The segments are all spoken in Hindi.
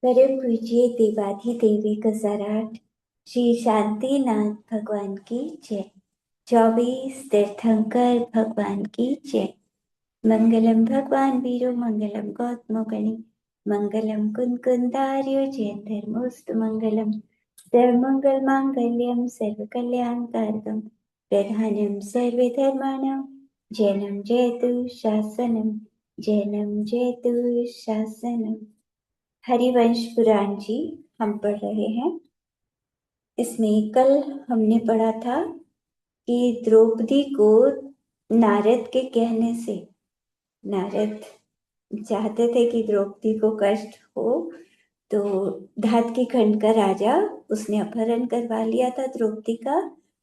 परम पूज्य देवाधिदेवी कसराट श्री शांतिनाथ भगवान की जय। 24 तीर्थंकर भगवान की जय। मंगलम भगवान वीरो मंगलम गौतमो गणि मंगलम कुंदार्यो जैन धर्मोस्तु मंगलम सर्वमंगल मांगल्यम सर्वकल्याणकारकम प्रधानम सर्वे धर्माणां जैनम जयतु शासनम जैनम जयतु शासनम। हरिवंश पुराण जी हम पढ़ रहे हैं। इसमें कल हमने पढ़ा था कि द्रौपदी को नारद के कहने से, नारद चाहते थे कि द्रौपदी को कष्ट हो, तो धातकी खंड का राजा उसने अपहरण करवा लिया था द्रौपदी का।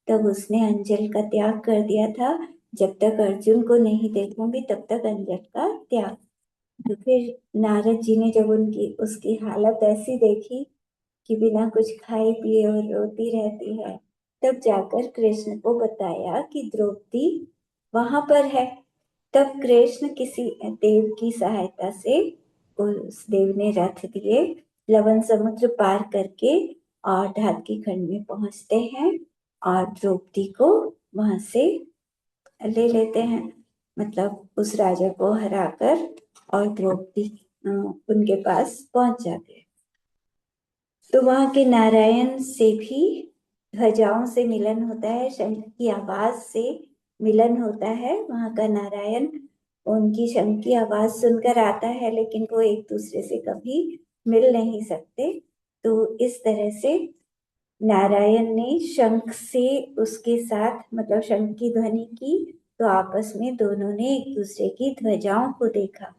तब उसने अंजल का त्याग कर दिया था, जब तक अर्जुन को नहीं देखूंगी तब तक अंजल का त्याग। तो फिर नारद जी ने जब उनकी उसकी हालत ऐसी देखी कि बिना कुछ खाए पिए और रोती रहती है, तब जाकर कृष्ण को बताया कि द्रौपदी वहां पर है। तब कृष्ण किसी देव की सहायता से, उस देव ने रथ दिए, लवण समुद्र पार करके और धातकी खंड में पहुंचते हैं और द्रौपदी को वहां से ले लेते हैं। मतलब उस राजा को हराकर और द्रौपदी उनके पास पहुंच जाते हैं। तो वहां के नारायण से भी ध्वजाओं से मिलन होता है, शंख की आवाज से मिलन होता है। वहां का नारायण उनकी शंख की आवाज सुनकर आता है, लेकिन वो एक दूसरे से कभी मिल नहीं सकते। तो इस तरह से नारायण ने शंख से उसके साथ, मतलब शंख की ध्वनि की, तो आपस में दोनों ने एक दूसरे की ध्वजाओं को देखा।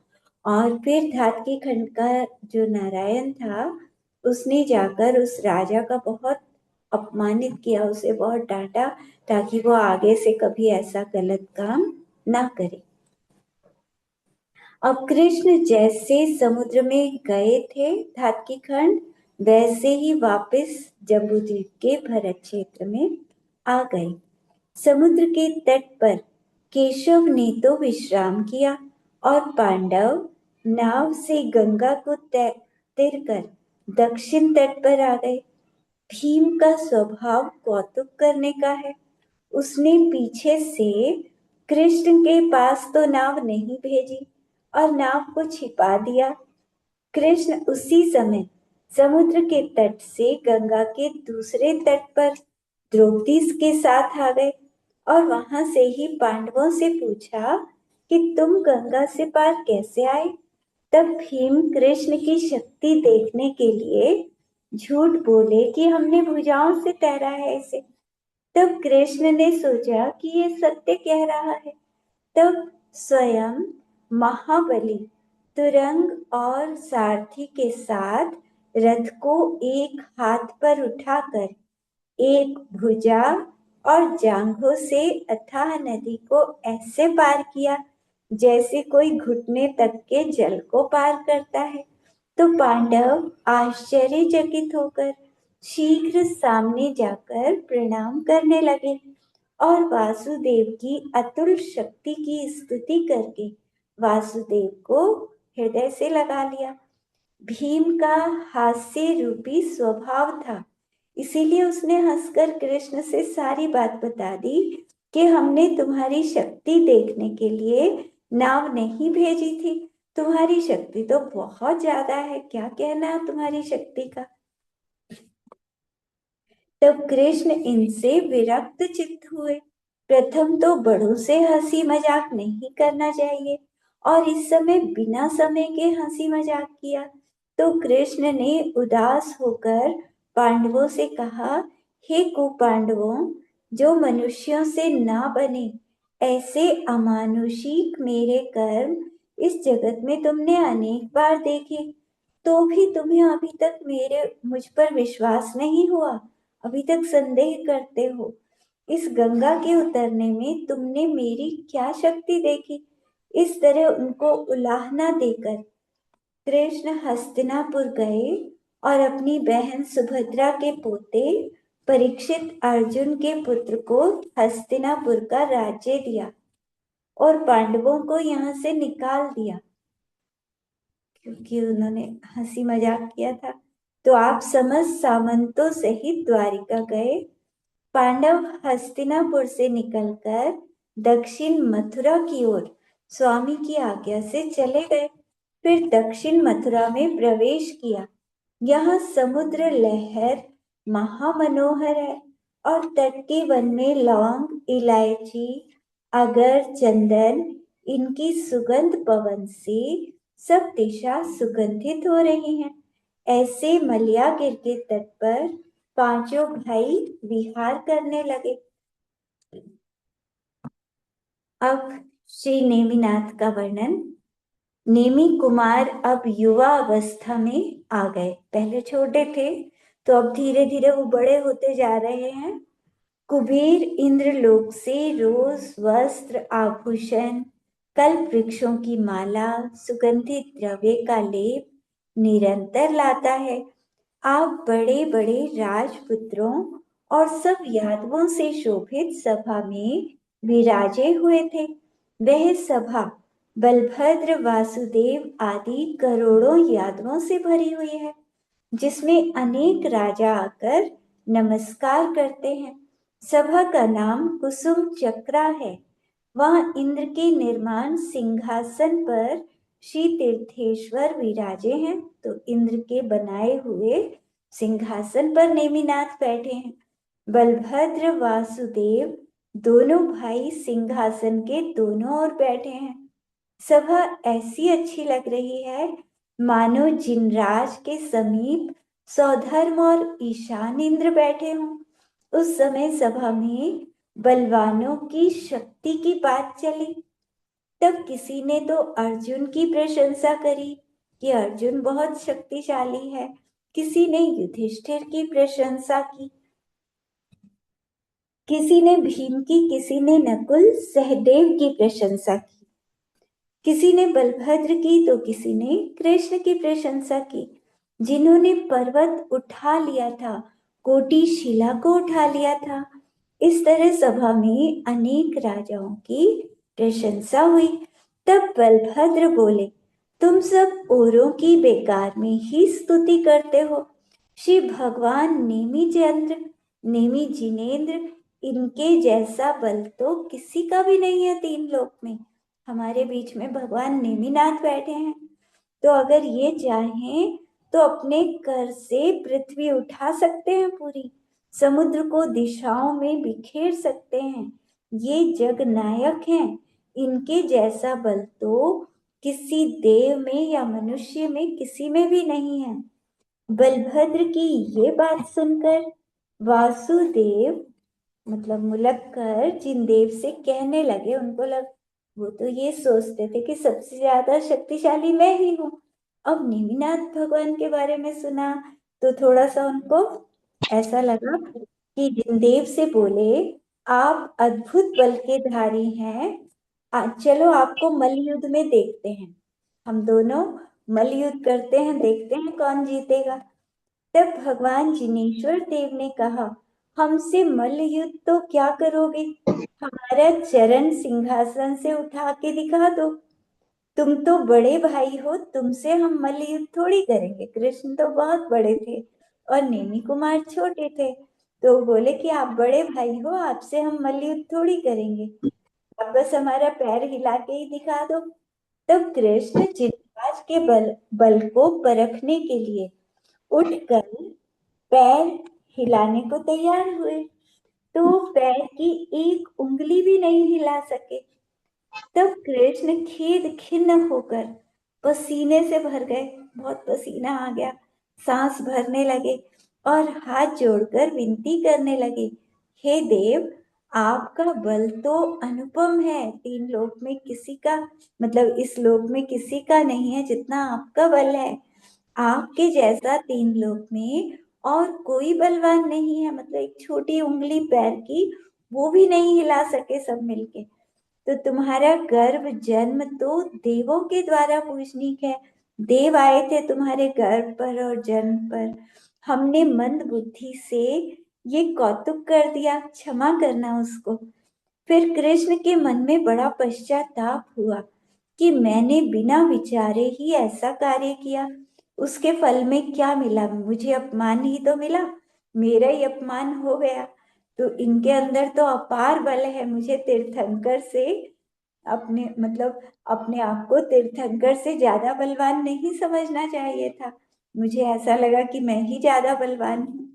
और फिर धातकी खंड का जो नारायण था, उसने जाकर उस राजा का बहुत अपमानित किया, उसे बहुत डांटा, ताकि वो आगे से कभी ऐसा गलत काम ना करे। अब कृष्ण जैसे समुद्र में गए थे धातकी खंड, वैसे ही वापस जम्बूद्वीप के भरत क्षेत्र में आ गए। समुद्र के तट पर केशव ने तो विश्राम किया और पांडव नाव से गंगा को तैर कर दक्षिण तट पर आ गए। भीम का स्वभाव कौतुक करने का है। उसने पीछे से कृष्ण के पास तो नाव नहीं भेजी और नाव को छिपा दिया। कृष्ण उसी समय समुद्र के तट से गंगा के दूसरे तट पर द्रौपदी के साथ आ गए और वहां से ही पांडवों से पूछा कि तुम गंगा से पार कैसे आए। तब भीम कृष्ण की शक्ति देखने के लिए झूठ बोले कि हमने भुजाओं से तैरा है इसे। तब कृष्ण ने सोचा कि ये सत्य कह रहा है। तब स्वयं महाबली तुरंग और सारथी के साथ रथ को एक हाथ पर उठाकर एक भुजा और जांघों से अथाह नदी को ऐसे पार किया जैसे कोई घुटने तक के जल को पार करता है। तो पांडव आश्चर्यचकित होकर शीघ्र सामने जाकर प्रणाम करने लगे और वासुदेव की अतुल शक्ति की स्तुति करके वासुदेव को हृदय से लगा लिया। भीम का हास्य रूपी स्वभाव था, इसीलिए उसने हंसकर कृष्ण से सारी बात बता दी कि हमने तुम्हारी शक्ति देखने के लिए नाव नहीं भेजी थी। तुम्हारी शक्ति तो बहुत ज्यादा है, क्या कहना है तुम्हारी शक्ति का। तब कृष्ण इनसे विरक्त चित्त हुए। प्रथम तो बड़ों से हंसी मजाक नहीं करना चाहिए, और इस समय बिना समय के हंसी मजाक किया। तो कृष्ण ने उदास होकर पांडवों से कहा, हे कुपांडवों, जो मनुष्यों से ना बने ऐसे अमानुषिक मेरे कर्म इस जगत में तुमने अनेक बार देखे, तो भी तुम्हें अभी तक मेरे मुझ पर विश्वास नहीं हुआ, अभी तक संदेह करते हो। इस गंगा के उतरने में तुमने मेरी क्या शक्ति देखी। इस तरह उनको उलाहना देकर कृष्ण हस्तिनापुर गए और अपनी बहन सुभद्रा के पोते परीक्षित अर्जुन के पुत्र को हस्तिनापुर का राज्य दिया और पांडवों को यहाँ से निकाल दिया। क्योंकि उन्होंने हंसी मजाक किया था। तो आप समस्त सामंतों सहित द्वारिका गए। पांडव हस्तिनापुर से निकलकर दक्षिण मथुरा की ओर स्वामी की आज्ञा से चले गए। फिर दक्षिण मथुरा में प्रवेश किया। यहाँ समुद्र लहर महामनोहर है और तट के वन में लौंग, इलायची, अगर, चंदन, इनकी सुगंध पवन से सब दिशा सुगंधित हो रही है। ऐसे मलयागिर के तट पर पांचों भाई विहार करने लगे। अब श्री नेमिनाथ का वर्णन। नेमी कुमार अब युवा अवस्था में आ गए। पहले छोटे थे तो अब धीरे धीरे वो बड़े होते जा रहे हैं। कुबेर इंद्रलोक से रोज वस्त्र, आभूषण, कल्प वृक्षों की माला, सुगंधित द्रव्य का लेप निरंतर लाता है। आप बड़े बड़े राजपुत्रों और सब यादवों से शोभित सभा में विराजे हुए थे। वह सभा बलभद्र, वासुदेव आदि करोड़ों यादवों से भरी हुई है, जिसमें अनेक राजा आकर नमस्कार करते हैं। सभा का नाम कुसुम चक्रा है। वहां इंद्र के निर्माण सिंहासन पर श्री तीर्थेश्वर विराजे हैं। तो इंद्र के बनाए हुए सिंहासन पर नेमिनाथ बैठे हैं। बलभद्र, वासुदेव दोनों भाई सिंहासन के दोनों ओर बैठे हैं। सभा ऐसी अच्छी लग रही है मानो जिनराज के समीप सौधर्म और ईशान इंद्र बैठे हों। उस समय सभा में बलवानों की शक्ति की बात चली। तब किसी ने तो अर्जुन की प्रशंसा करी कि अर्जुन बहुत शक्तिशाली है। किसी ने युधिष्ठिर की प्रशंसा की, किसी ने भीम की, किसी ने नकुल सहदेव की प्रशंसा की, किसी ने बलभद्र की तो किसी ने कृष्ण की प्रशंसा की। जिन्होंने पर्वत उठा लिया था, कोटि शिला को उठा लिया था। इस तरह सभा में अनेक राजाओं की प्रशंसा हुई। तब बलभद्र बोले, तुम सब औरों की बेकार में ही स्तुति करते हो। श्री भगवान नेमि चंद्र, नेमि जिनेन्द्र, इनके जैसा बल तो किसी का भी नहीं है तीन लोक में। हमारे बीच में भगवान नेमिनाथ बैठे हैं। तो अगर ये चाहें तो अपने कर से पृथ्वी उठा सकते हैं पूरी, समुद्र को दिशाओं में बिखेर सकते हैं। ये जग नायक हैं। इनके जैसा बल तो किसी देव में या मनुष्य में किसी में भी नहीं है। बलभद्र की ये बात सुनकर वासुदेव मतलब मुलक्कर जिनदेव से कहने लगे, उनको लग वो तो ये सोचते थे कि सबसे ज्यादा शक्तिशाली मैं ही हूँ। अब नेमिनाथ भगवान के बारे में सुना तो थोड़ा सा उनको ऐसा लगा कि जिनदेव से बोले, आप अद्भुत बल के धारी हैं। चलो आपको मल्ल युद्ध में देखते हैं। हम दोनों मल्ल युद्ध करते हैं, देखते हैं कौन जीतेगा। तब भगवान जिनेश्वर देव ने कहा, हमसे मल्ल युद्ध तो क्या करोगे, हमारा चरण सिंहासन से उठा के दिखा दो। तुम तो बड़े भाई हो, तुमसे हम मल्ल युद्ध थोड़ी करेंगे। कृष्ण तो बहुत बड़े थे और नेमि कुमार छोटे थे। तो बोले कि आप बड़े भाई हो, आपसे हम मल्ल युद्ध थोड़ी करेंगे, आप बस हमारा पैर हिला के ही दिखा दो। तब कृष्ण जिनराज के बल को परखने के लिए उठकर पैर हिलाने को तैयार हुए, तो पैर की एक उंगली भी नहीं हिला सके। तब कृष्ण खेद खिन्न होकर पसीने से भर गए, बहुत पसीना आ गया, सांस भरने लगे और हाथ जोड़कर विनती करने लगे, हे देव, आपका बल तो अनुपम है। तीन लोक में किसी का मतलब इस लोक में किसी का नहीं है जितना आपका बल है। आपके जैसा तीन लोक में और कोई बलवान नहीं है। मतलब एक छोटी उंगली पैर की वो भी नहीं हिला सके सब मिलके। तो तुम्हारा गर्भ जन्म तो देवों के द्वारा पूजनीक है। देव आए थे तुम्हारे गर्भ पर और जन्म पर। हमने मंद बुद्धि से ये कौतुक कर दिया, क्षमा करना उसको। फिर कृष्ण के मन में बड़ा पश्चाताप हुआ। कि मैंने बिना विचारे ही ऐसा कार्य किया, उसके फल में क्या मिला? मुझे अपमान ही तो मिला, मेरा ही अपमान हो गया। तो इनके अंदर तो अपार बल है। मुझे तीर्थंकर से अपने आप को तीर्थंकर से ज्यादा बलवान नहीं समझना चाहिए था। मुझे ऐसा लगा कि मैं ही ज्यादा बलवान हूँ।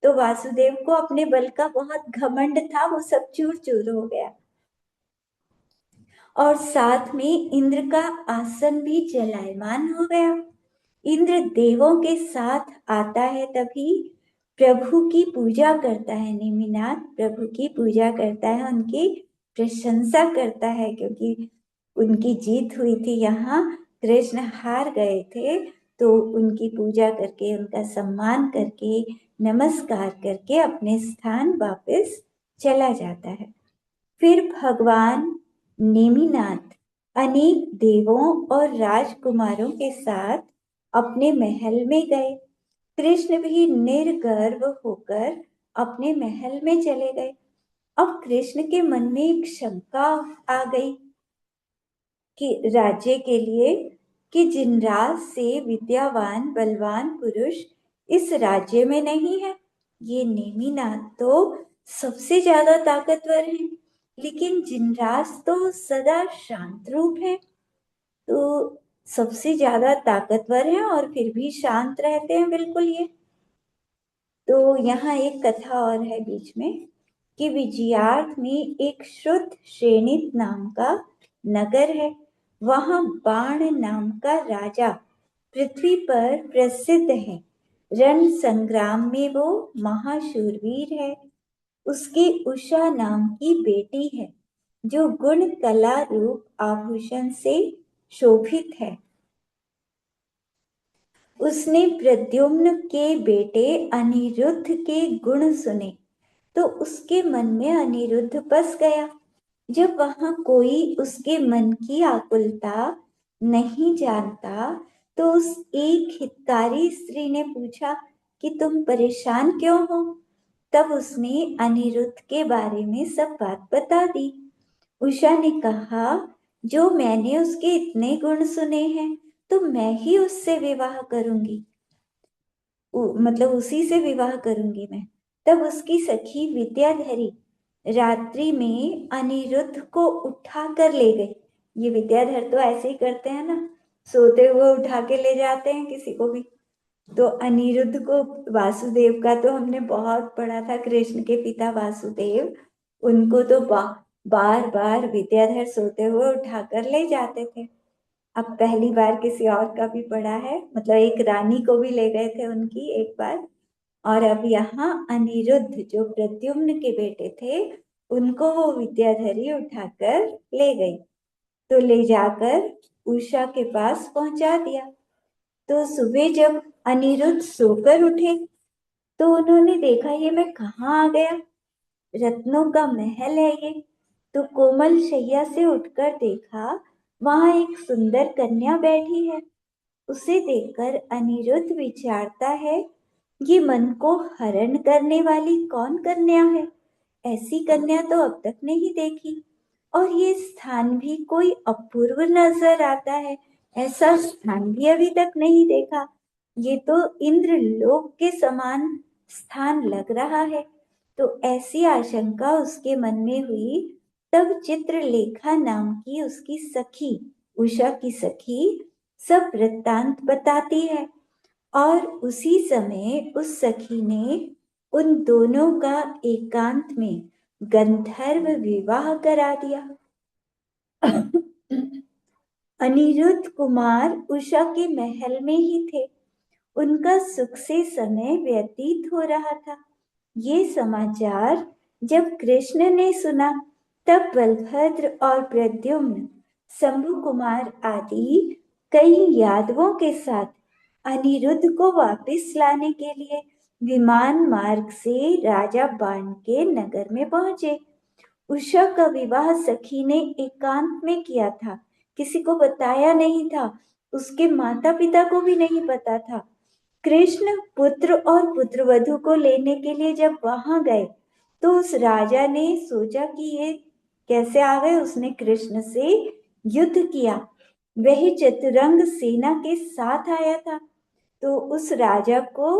तो वासुदेव को अपने बल का बहुत घमंड था, वो सब चूर चूर हो गया। और साथ में इंद्र का आसन भी जलायमान हो गया। इंद्र देवों के साथ आता है तभी प्रभु की पूजा करता है। नेमिनाथ प्रभु की पूजा करता है, उनकी प्रशंसा करता है, क्योंकि उनकी जीत हुई थी। यहाँ कृष्ण हार गए थे, तो उनकी पूजा करके, उनका सम्मान करके, नमस्कार करके अपने स्थान वापस चला जाता है। फिर भगवान नेमिनाथ अनेक देवों और राजकुमारों के साथ अपने महल में गए। कृष्ण भी निर्गर्व होकर अपने महल में चले गए। अब कृष्ण के मन में एक शंका आ गई कि राज्य के लिए, कि जिनराज से विद्यावान बलवान पुरुष इस राज्य में नहीं है। ये नेमिनाथ तो सबसे ज्यादा ताकतवर हैं, लेकिन जिनराज तो सदा शांत रूप है। तो सबसे ज्यादा ताकतवर है और फिर भी शांत रहते हैं बिल्कुल ये। तो यहाँ एक कथा और है बीच में, कि विजयार्थ में एक श्रुत श्रेणित नाम का नगर है। वहां बाण नाम का राजा पृथ्वी पर प्रसिद्ध है। रण संग्राम में वो महाशूरवीर है। उसकी उषा नाम की बेटी है, जो गुण कला रूप आभूषण से शोभित है। उसने प्रद्युम्न के बेटे अनिरुद्ध के गुण सुने, तो उसके मन में अनिरुद्ध बस गया। जब वहां कोई उसके मन की आकुलता नहीं जानता, तो उस एक हितकारी स्त्री ने पूछा कि तुम परेशान क्यों हो? तब उसने अनिरुद्ध के बारे में सब बात बता दी। उषा ने कहा, जो मैंने उसके इतने गुण सुने हैं, तो मैं ही उससे विवाह करूंगी। मतलब उसी से विवाह करूंगी मैं। तब उसकी सखी विद्याधरी रात्रि में अनिरुद्ध को उठा कर ले गई। ये विद्याधर तो ऐसे ही करते हैं ना, सोते हुए उठा के ले जाते हैं किसी को भी। तो अनिरुद्ध को, वासुदेव का तो हमने बहुत पढ़ा था, कृष्ण के पिता वासुदेव, उनको तो बार बार विद्याधर सोते हुए उठाकर ले जाते थे। अब पहली बार किसी और का भी पढ़ा है, मतलब एक रानी को भी ले गए थे उनकी एक बार। और अब यहाँ अनिरुद्ध जो प्रद्युम्न के बेटे थे, उनको वो विद्याधरी उठाकर ले गई। तो ले जाकर उषा के पास पहुंचा दिया। तो सुबह जब अनिरुद्ध सोकर उठे, तो उन्होंने देखा, ये मैं कहाँ आ गया? रत्नों का महल है ये। तो कोमल शैया से उठकर देखा, वहां एक सुंदर कन्या बैठी है। उसे देखकर अनिरुद्ध विचारता है, ये मन को हरण करने वाली कौन कन्या है? ऐसी कन्या तो अब तक नहीं देखी। और ये स्थान भी कोई अपूर्व नजर आता है, ऐसा स्थान भी अभी तक नहीं देखा। ये तो इंद्र लोक के समान स्थान लग रहा है। तो ऐसी आशंका उसके मन में हुई। तब चित्रलेखा नाम की उसकी सखी, उषा की सखी, सब वृत्तांत बताती है। और उसी समय उस सखी ने उन दोनों का एकांत में गंधर्व विवाह करा दिया। अनिरुद्ध कुमार उषा के महल में ही थे। उनका सुख से समय व्यतीत हो रहा था। ये समाचार जब कृष्ण ने सुना, तब बलभद्र और प्रद्युम्न, शंभु कुमार आदि कई यादवों के साथ अनिरुद्ध को वापस लाने के लिए विमान मार्ग से राजा बाण के नगर में पहुंचे। उषा का विवाह सखी ने एकांत में किया था, किसी को बताया नहीं था। उसके माता पिता को भी नहीं पता था। कृष्ण पुत्र और पुत्रवधू को लेने के लिए जब वहां गए, तो उस राजा ने सोचा कि ये कैसे आ गए। उसने कृष्ण से युद्ध किया वह चतुरंग सेना के साथ आया था। तो उस राजा को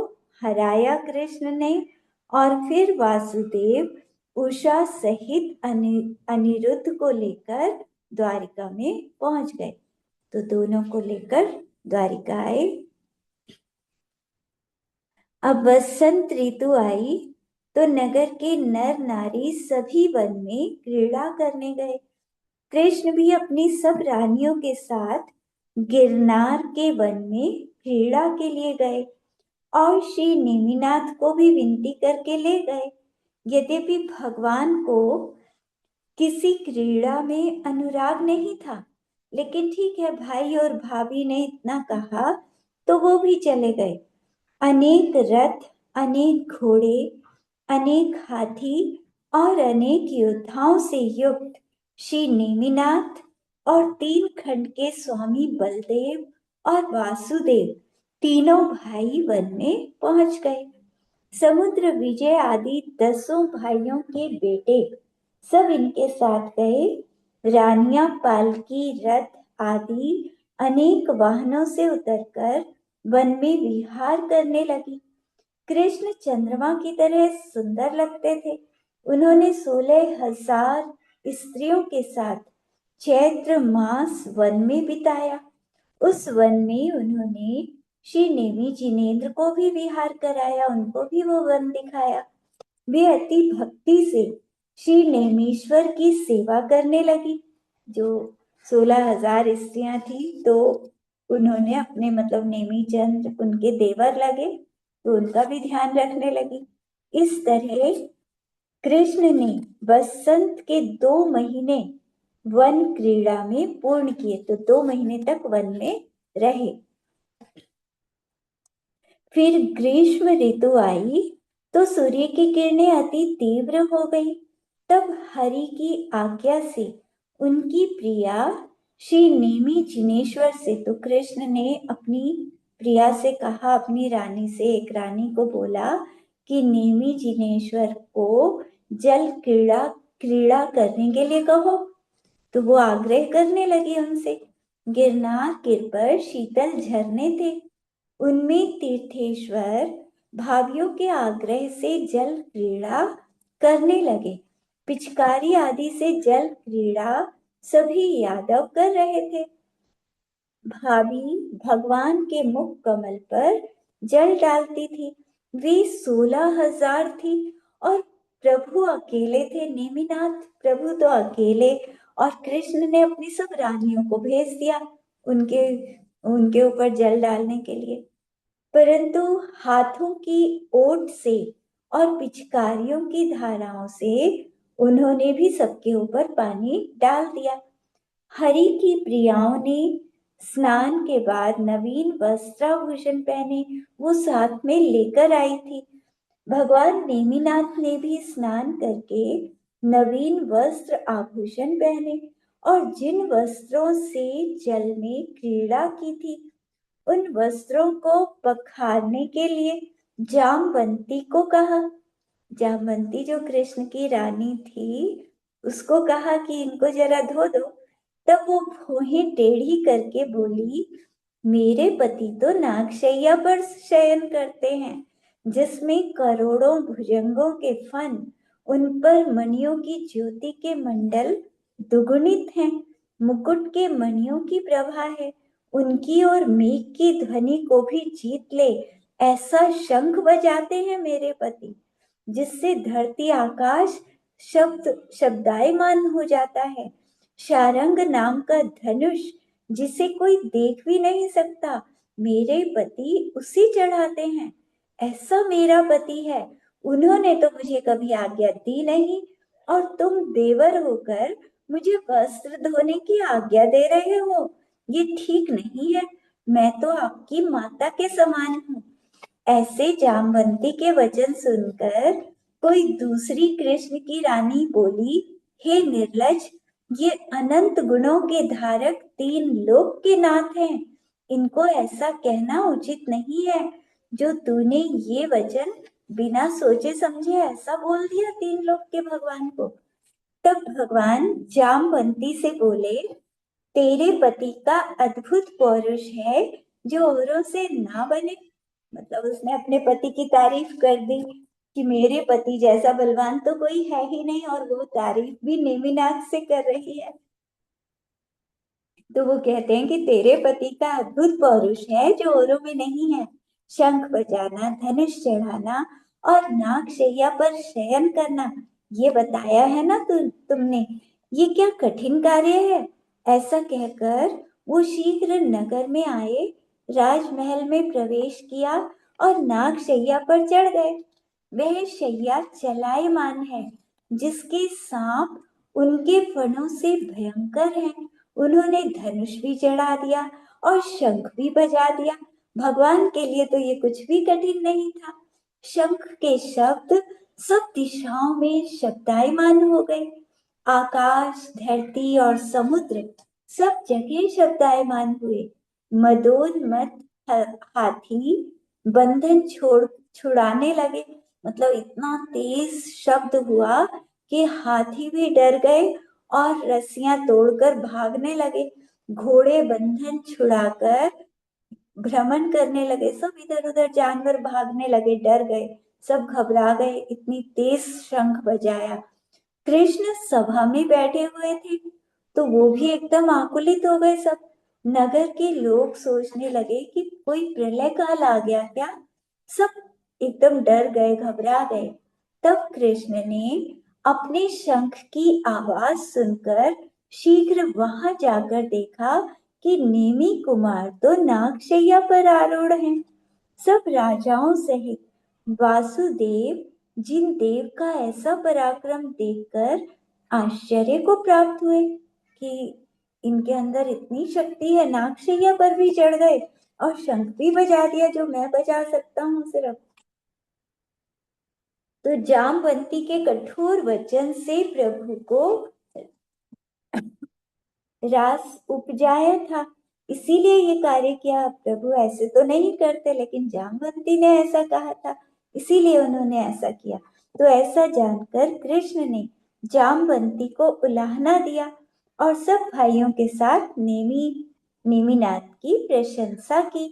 हराया कृष्ण ने, और फिर वासुदेव उषा सहित अनिरुद्ध को लेकर द्वारिका में पहुंच गए। तो दोनों को लेकर द्वारिका आए। अब बसंत ऋतु आई तो नगर के नर नारी सभी वन में क्रीड़ा करने गए। कृष्ण भी अपनी सब रानियों के साथ गिरनार के वन में क्रीड़ा के लिए गए, और श्री नेमिनाथ को भी विनती करके ले गए। यद्यपि भगवान को किसी क्रीड़ा में अनुराग नहीं था, लेकिन ठीक है, भाई और भाभी ने इतना कहा तो वो भी चले गए। अनेक रथ, अनेक घोड़े, अनेक हाथी और अनेक योद्धाओं से युक्त श्री नेमिनाथ और तीन खंड के स्वामी बलदेव और वासुदेव तीनों भाई वन में पहुंच गए। समुद्र विजय आदि 10 भाइयों के बेटे सब इनके साथ गए। रानियां पालकी, रथ आदि अनेक वाहनों से उतरकर वन में विहार करने लगी। कृष्ण चंद्रमा की तरह सुंदर लगते थे। उन्होंने 16,000 स्त्रियों के साथ चैत्र मास वन में बिताया। उस वन में उन्होंने श्री नेमि जिनेन्द्र को भी विहार कराया, उनको भी वो वन दिखाया। वे अति भक्ति से श्री नेमीश्वर की सेवा करने लगी। जो 16,000 स्त्रियां थी, तो उन्होंने अपने मतलब नेमी चंद्र उनके देवर लगे, तो उनका भी ध्यान रखने लगी। इस तरह कृष्ण ने बसंत के 2 महीने वन क्रीड़ा में पूर्ण किए। तो 2 महीने तक वन में रहे। फिर ग्रीष्म ऋतु आई तो सूर्य की किरणें अति तीव्र हो गई। तब हरि की आज्ञा से उनकी प्रिया श्री नेमि जिनेश्वर से, तो कृष्ण ने अपनी प्रिया से कहा, अपनी रानी से, एक रानी को बोला कि नेमि जिनेश्वर को जल क्रीड़ा क्रीड़ा करने के लिए कहो। तो वो आग्रह करने लगी उनसे। गिरनार गिर पर शीतल झरने थे, उनमें तीर्थेश्वर भावियों के आग्रह से जल क्रीड़ा करने लगे। पिचकारी आदि से जल क्रीड़ा सभी यादव कर रहे थे। भाभी भगवान के मुख कमल पर जल डालती थी। वे 16,000 थी और प्रभु अकेले थे। नेमिनाथ प्रभु तो अकेले, और कृष्ण ने अपनी सब रानियों को भेज दिया उनके उनके ऊपर जल डालने के लिए। परंतु हाथों की ओट से और पिचकारियों की धाराओं से उन्होंने भी सबके ऊपर पानी डाल दिया। हरि की प्रियाओं ने स्नान के बाद नवीन वस्त्राभूषण पहने, वो साथ में लेकर आई थी। भगवान नेमिनाथ ने भी स्नान करके नवीन वस्त्र आभूषण पहने, और जिन वस्त्रों से जल में क्रीड़ा की थी उन वस्त्रों को पखारने के लिए जामवंती को कहा। जामवंती जो कृष्ण की रानी थी, उसको कहा कि इनको जरा धो दो। तब वो भौहें टेढ़ी करके बोली, मेरे पति तो नागशैया पर शयन करते हैं, जिसमें करोड़ों भुजंगों के फन, उन पर मणियों की ज्योति के मंडल दुगुनित हैं। मुकुट के मणियों की प्रभा है, उनकी और मेघ की ध्वनि को भी जीत ले ऐसा शंख बजाते हैं मेरे पति, जिससे धरती आकाश शब्दायमान हो जाता है। शारंग नाम का धनुष, जिसे कोई देख भी नहीं सकता, मेरे पति उसी चढ़ाते हैं। ऐसा मेरा पति है, उन्होंने तो मुझे कभी आज्ञा दी नहीं, और तुम देवर होकर मुझे वस्त्र धोने की आज्ञा दे रहे हो। ये ठीक नहीं है, मैं तो आपकी माता के समान हूँ। ऐसे जामवंती के वचन सुनकर कोई दूसरी कृष्ण की रानी बोली, हे निर्लज, ये अनंत गुणों के धारक 3 लोक के नाथ हैं, इनको ऐसा कहना उचित नहीं है। जो तूने ये वचन बिना सोचे समझे ऐसा बोल दिया 3 लोक के भगवान को। तब भगवान जामवंती से बोले, तेरे पति का अद्भुत पौरुष है जो औरों से ना बने। मतलब उसने अपने पति की तारीफ कर दी कि मेरे पति जैसा बलवान तो कोई है ही नहीं, और वो तारीफ भी नेमिनाथ से कर रही है। तो वो कहते हैं कि तेरे पति का अद्भुत पौरुष है जो औरों में नहीं है। शंख बजाना, धनुष चढ़ाना और नागशैया पर शयन करना, ये बताया है ना तुमने, ये क्या कठिन कार्य है? ऐसा कहकर वो शीघ्र नगर में आए, राजमहल में प्रवेश किया और नागशैया पर चढ़ गए। वह शैया चलायमान है, जिसके सांप उनके फणों से भयंकर हैं। उन्होंने धनुष भी चढ़ा दिया और शंख भी बजा दिया। भगवान के लिए तो ये कुछ भी कठिन नहीं था। शंख के शब्द सब दिशाओं में शब्दायमान हो गए। आकाश, धरती और समुद्र सब जगह शब्दायमान हुए। मदोन्मत्त हाथी बंधन छुड़ाने लगे। मतलब इतना तेज शब्द हुआ कि हाथी भी डर गए और रस्सियां तोड़कर भागने लगे। घोड़े बंधन छुड़ाकर भ्रमण करने लगे। सब इधर उधर जानवर भागने लगे, डर गए, सब घबरा गए, इतनी तेज शंख बजाया। कृष्ण सभा में बैठे हुए थे तो वो भी एकदम आकुलित हो गए। सब नगर के लोग सोचने लगे कि कोई प्रलय काल आ गया क्या। सब एकदम डर गए, घबरा गए। तब कृष्ण ने अपने शंख की आवाज सुनकर शीघ्र वहां जाकर देखा कि नेमी कुमार तो नागशैया पर आरूढ़ हैं। सब राजाओं सहित वासुदेव जिन देव का ऐसा पराक्रम देखकर आश्चर्य को प्राप्त हुए कि इनके अंदर इतनी शक्ति है, नागशैया पर भी चढ़ गए और शंख भी बजा दिया जो मैं बजा सकता हूँ सिर्फ। तो जामवंती के कठोर वचन से प्रभु को रास उपजाया था, इसीलिए ये कार्य किया। प्रभु ऐसे तो नहीं करते, लेकिन जामवंती ने ऐसा कहा था, इसीलिए उन्होंने ऐसा किया। तो ऐसा जानकर कृष्ण ने जामवंती को उलाहना दिया और सब भाइयों के साथ नेमिनाथ की प्रशंसा की।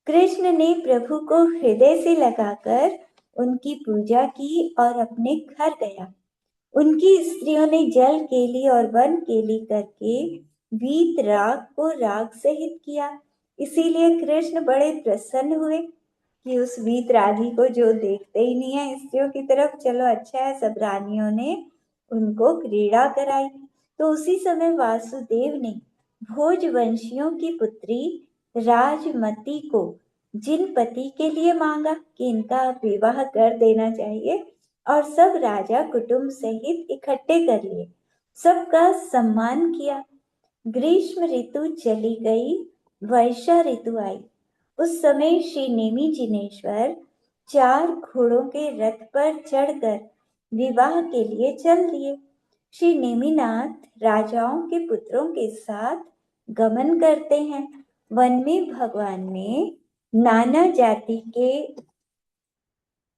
कृष्ण ने प्रभु को हृदय से लगाकर उनकी पूजा की और अपने घर गया। उनकी स्त्रियों ने जल केली और वन केली करके वीत राग को राग सहित किया। इसीलिए कृष्ण बड़े प्रसन्न हुए कि उस वीत रागी को जो देखते ही नहीं है स्त्रियों की तरफ, चलो अच्छा है, सब रानियों ने उनको क्रीड़ा कराई। तो उसी समय वासुदेव ने भोजवंशियों की पुत्री राजमती को जिन पति के लिए मांगा कि इनका विवाह कर देना चाहिए, और सब राजा कुटुंब सहित इकट्ठे कर लिए, सबका सम्मान किया। ग्रीष्म ऋतु चली गई, वर्षा ऋतु आई। उस समय श्री नेमि जिनेश्वर 4 घोड़ों के रथ पर चढ़कर विवाह के लिए चल दिए। श्री नेमिनाथ राजाओं के पुत्रों के साथ गमन करते हैं। वन में भगवान ने नाना जाति के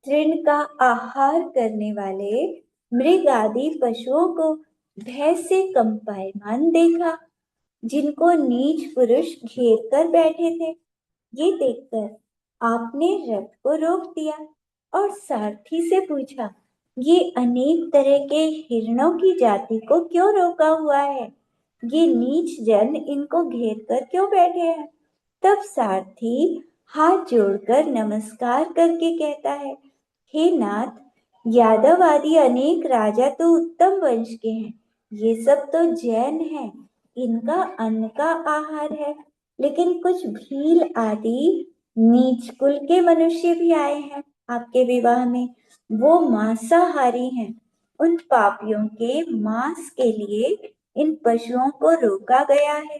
तृण का आहार करने वाले मृग आदि पशुओं को भय से कंपायमान देखा, जिनको नीच पुरुष घेर कर बैठे थे। ये देखकर आपने रथ को रोक दिया और सारथी से पूछा, ये अनेक तरह के हिरणों की जाति को क्यों रोका हुआ है? ये नीच जन इनको घेर कर क्यों बैठे हैं? तब सारथी हाथ जोड़कर नमस्कार करके कहता है, हे नाथ, यादव आदि अनेक राजा तो उत्तम वंश के हैं, ये सब तो जैन हैं, इनका अन्न का आहार है। लेकिन कुछ भील आदि नीच कुल के मनुष्य भी आए हैं आपके विवाह में, वो मांसाहारी हैं। उन पापियों के मांस के लिए इन पशुओं को रोका गया है।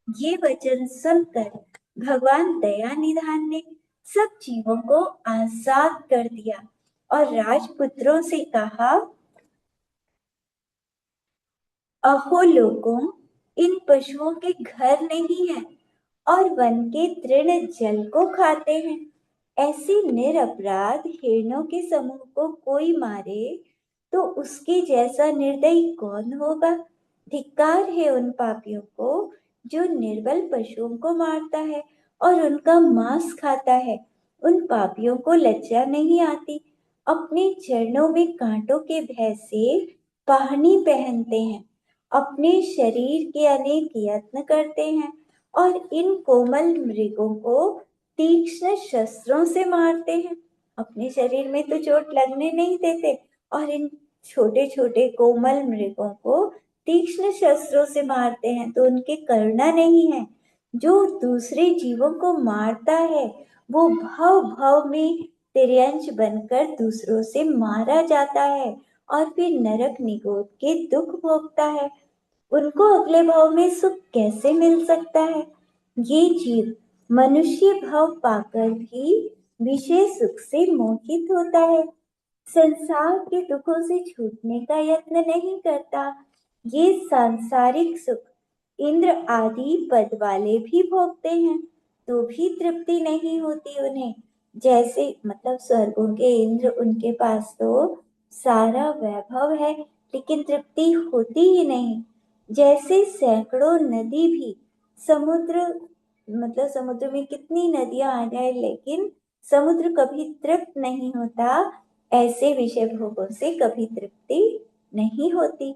ये वचन सुनकर भगवान दया निधान ने सब जीवों को आजाद कर दिया और राजपुत्रों से कहा, अहो लोगों, इन पशुओं के घर नहीं है और वन के तृण जल को खाते हैं। ऐसे निरपराध हिरणों के समूह को कोई मारे तो उसके जैसा निर्दयी कौन होगा? धिक्कार है उन पापियों को जो निर्बल पशुओं को मारता है और उनका मांस खाता है। उन पापियों को लज्जा नहीं आती, अपने चरणों में कांटों के भय से पाहनी पहनते हैं, अपने शरीर के अनेक यत्न करते हैं और इन कोमल मृगों को तीक्ष्ण शस्त्रों से मारते हैं। अपने शरीर में तो चोट लगने नहीं देते और इन छोटे छोटे कोमल मृगों को तीक्ष्ण शस्त्रों से मारते हैं, तो उनके करुणा नहीं है। जो दूसरे जीवों को मारता है वो भव भव में तिर्यंच बनकर दूसरों से मारा जाता है और फिर नरक निगोद के दुख भोगता है। उनको अगले भाव में सुख कैसे मिल सकता है? ये जीव मनुष्य भाव पाकर भी विषय सुख से मोहित होता है, संसार के दुखों से छूटने का यत्न नहीं करता। ये सांसारिक सुख इंद्र आदि पद वाले भी भोगते हैं, तो भी तृप्ति नहीं होती उन्हें। जैसे मतलब स्वर्गों के इंद्र, उनके पास तो सारा वैभव है लेकिन तृप्ति होती ही नहीं। जैसे सैकड़ों नदी भी समुद्र, मतलब समुद्र में कितनी नदियां आ जाए लेकिन समुद्र कभी तृप्त नहीं होता, ऐसे विषय भोगों से कभी तृप्ति नहीं होती।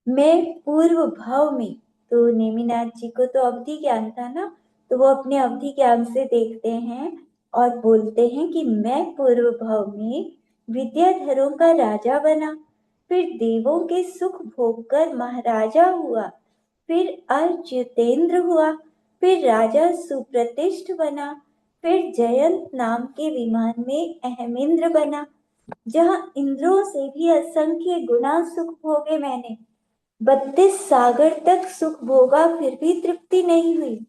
मैं पूर्व भाव में, तो नेमिनाथ जी को तो अवधि ज्ञान था ना, तो वो अपने अवधि ज्ञान से देखते हैं और बोलते हैं कि मैं पूर्व भाव में विद्याधरों का राजा बना, फिर देवों के सुख भोग कर महाराजा हुआ, फिर अच्युतेंद्र हुआ, फिर राजा सुप्रतिष्ठ बना, फिर जयंत नाम के विमान में अहमेंद्र बना, जहां इंद्रों से भी असंख्य गुना सुख भोगे मैंने। 32 सागर तक सुख भोगा फिर भी तृप्ति नहीं हुई।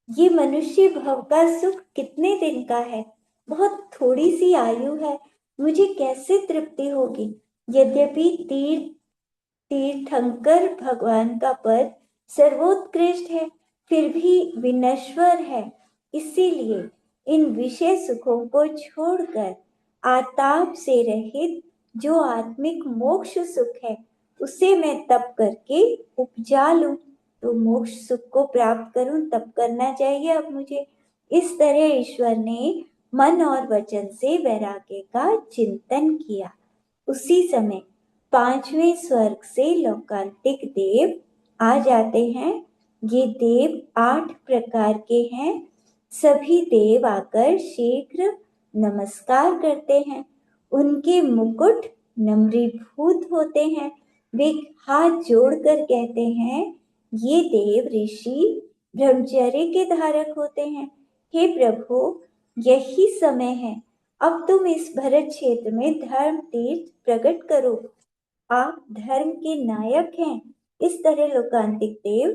ये मनुष्य भव का सुख कितने दिन का है? बहुत थोड़ी सी आयु है, मुझे कैसे तृप्ति होगी? यद्यपि तीर्थंकर भगवान का पद सर्वोत्कृष्ट है, फिर भी विनश्वर है। इसीलिए इन विषय सुखों को छोड़कर आताप से रहित जो आत्मिक मोक्ष सुख है उसे मैं तप करके उपजा लूं, तो मोक्ष सुख को प्राप्त करूं तप करना चाहिए अब मुझे। इस तरह ईश्वर ने मन और वचन से वैराग्य का चिंतन किया। उसी समय पांचवें स्वर्ग से लौकांतिक देव आ जाते हैं। ये देव 8 प्रकार के हैं। सभी देव आकर शीघ्र नमस्कार करते हैं। उनके मुकुट नम्रीभूत होते हैं। वे हाथ जोड़कर कहते हैं, ये देव ऋषि ब्रह्मचर्य के धारक होते हैं। हे प्रभु, यही समय है, अब तुम इस भरत क्षेत्र में धर्म तीर्थ प्रकट करो, आप धर्म के नायक हैं। इस तरह लोकांतिक देव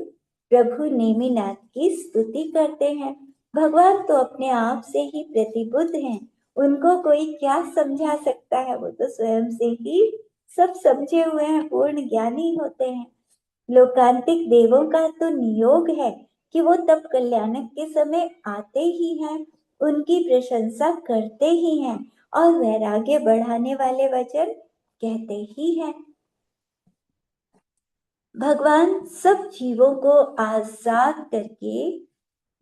प्रभु नेमिनाथ की स्तुति करते हैं। भगवान तो अपने आप से ही प्रतिबुद्ध हैं, उनको कोई क्या समझा सकता है? वो तो स्वयं से ही सब समझे हुए हैं, पूर्ण ज्ञानी होते हैं। लोकांतिक देवों का तो नियोग है कि वो तब कल्याणक के समय आते ही हैं, उनकी प्रशंसा करते ही हैं और वैराग्य बढ़ाने वाले वचन कहते ही हैं। भगवान सब जीवों को आजाद करके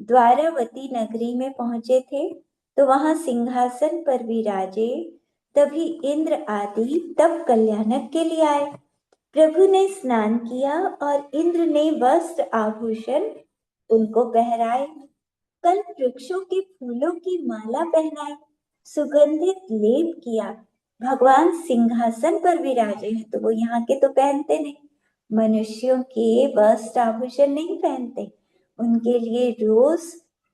द्वारावती नगरी में पहुंचे थे, तो वहां सिंहासन पर विराजे। तभी इंद्र आदि तब कल्याणक के लिए आए। प्रभु ने स्नान किया और इंद्र ने वस्त्र आभूषण उनको पहराए, कल वृक्षों के फूलों की माला पहनाई, सुगंधित लेप किया। भगवान सिंहासन पर विराजे हैं तो वो यहाँ के तो पहनते नहीं, मनुष्यों के वस्त्र आभूषण नहीं पहनते। उनके लिए रोज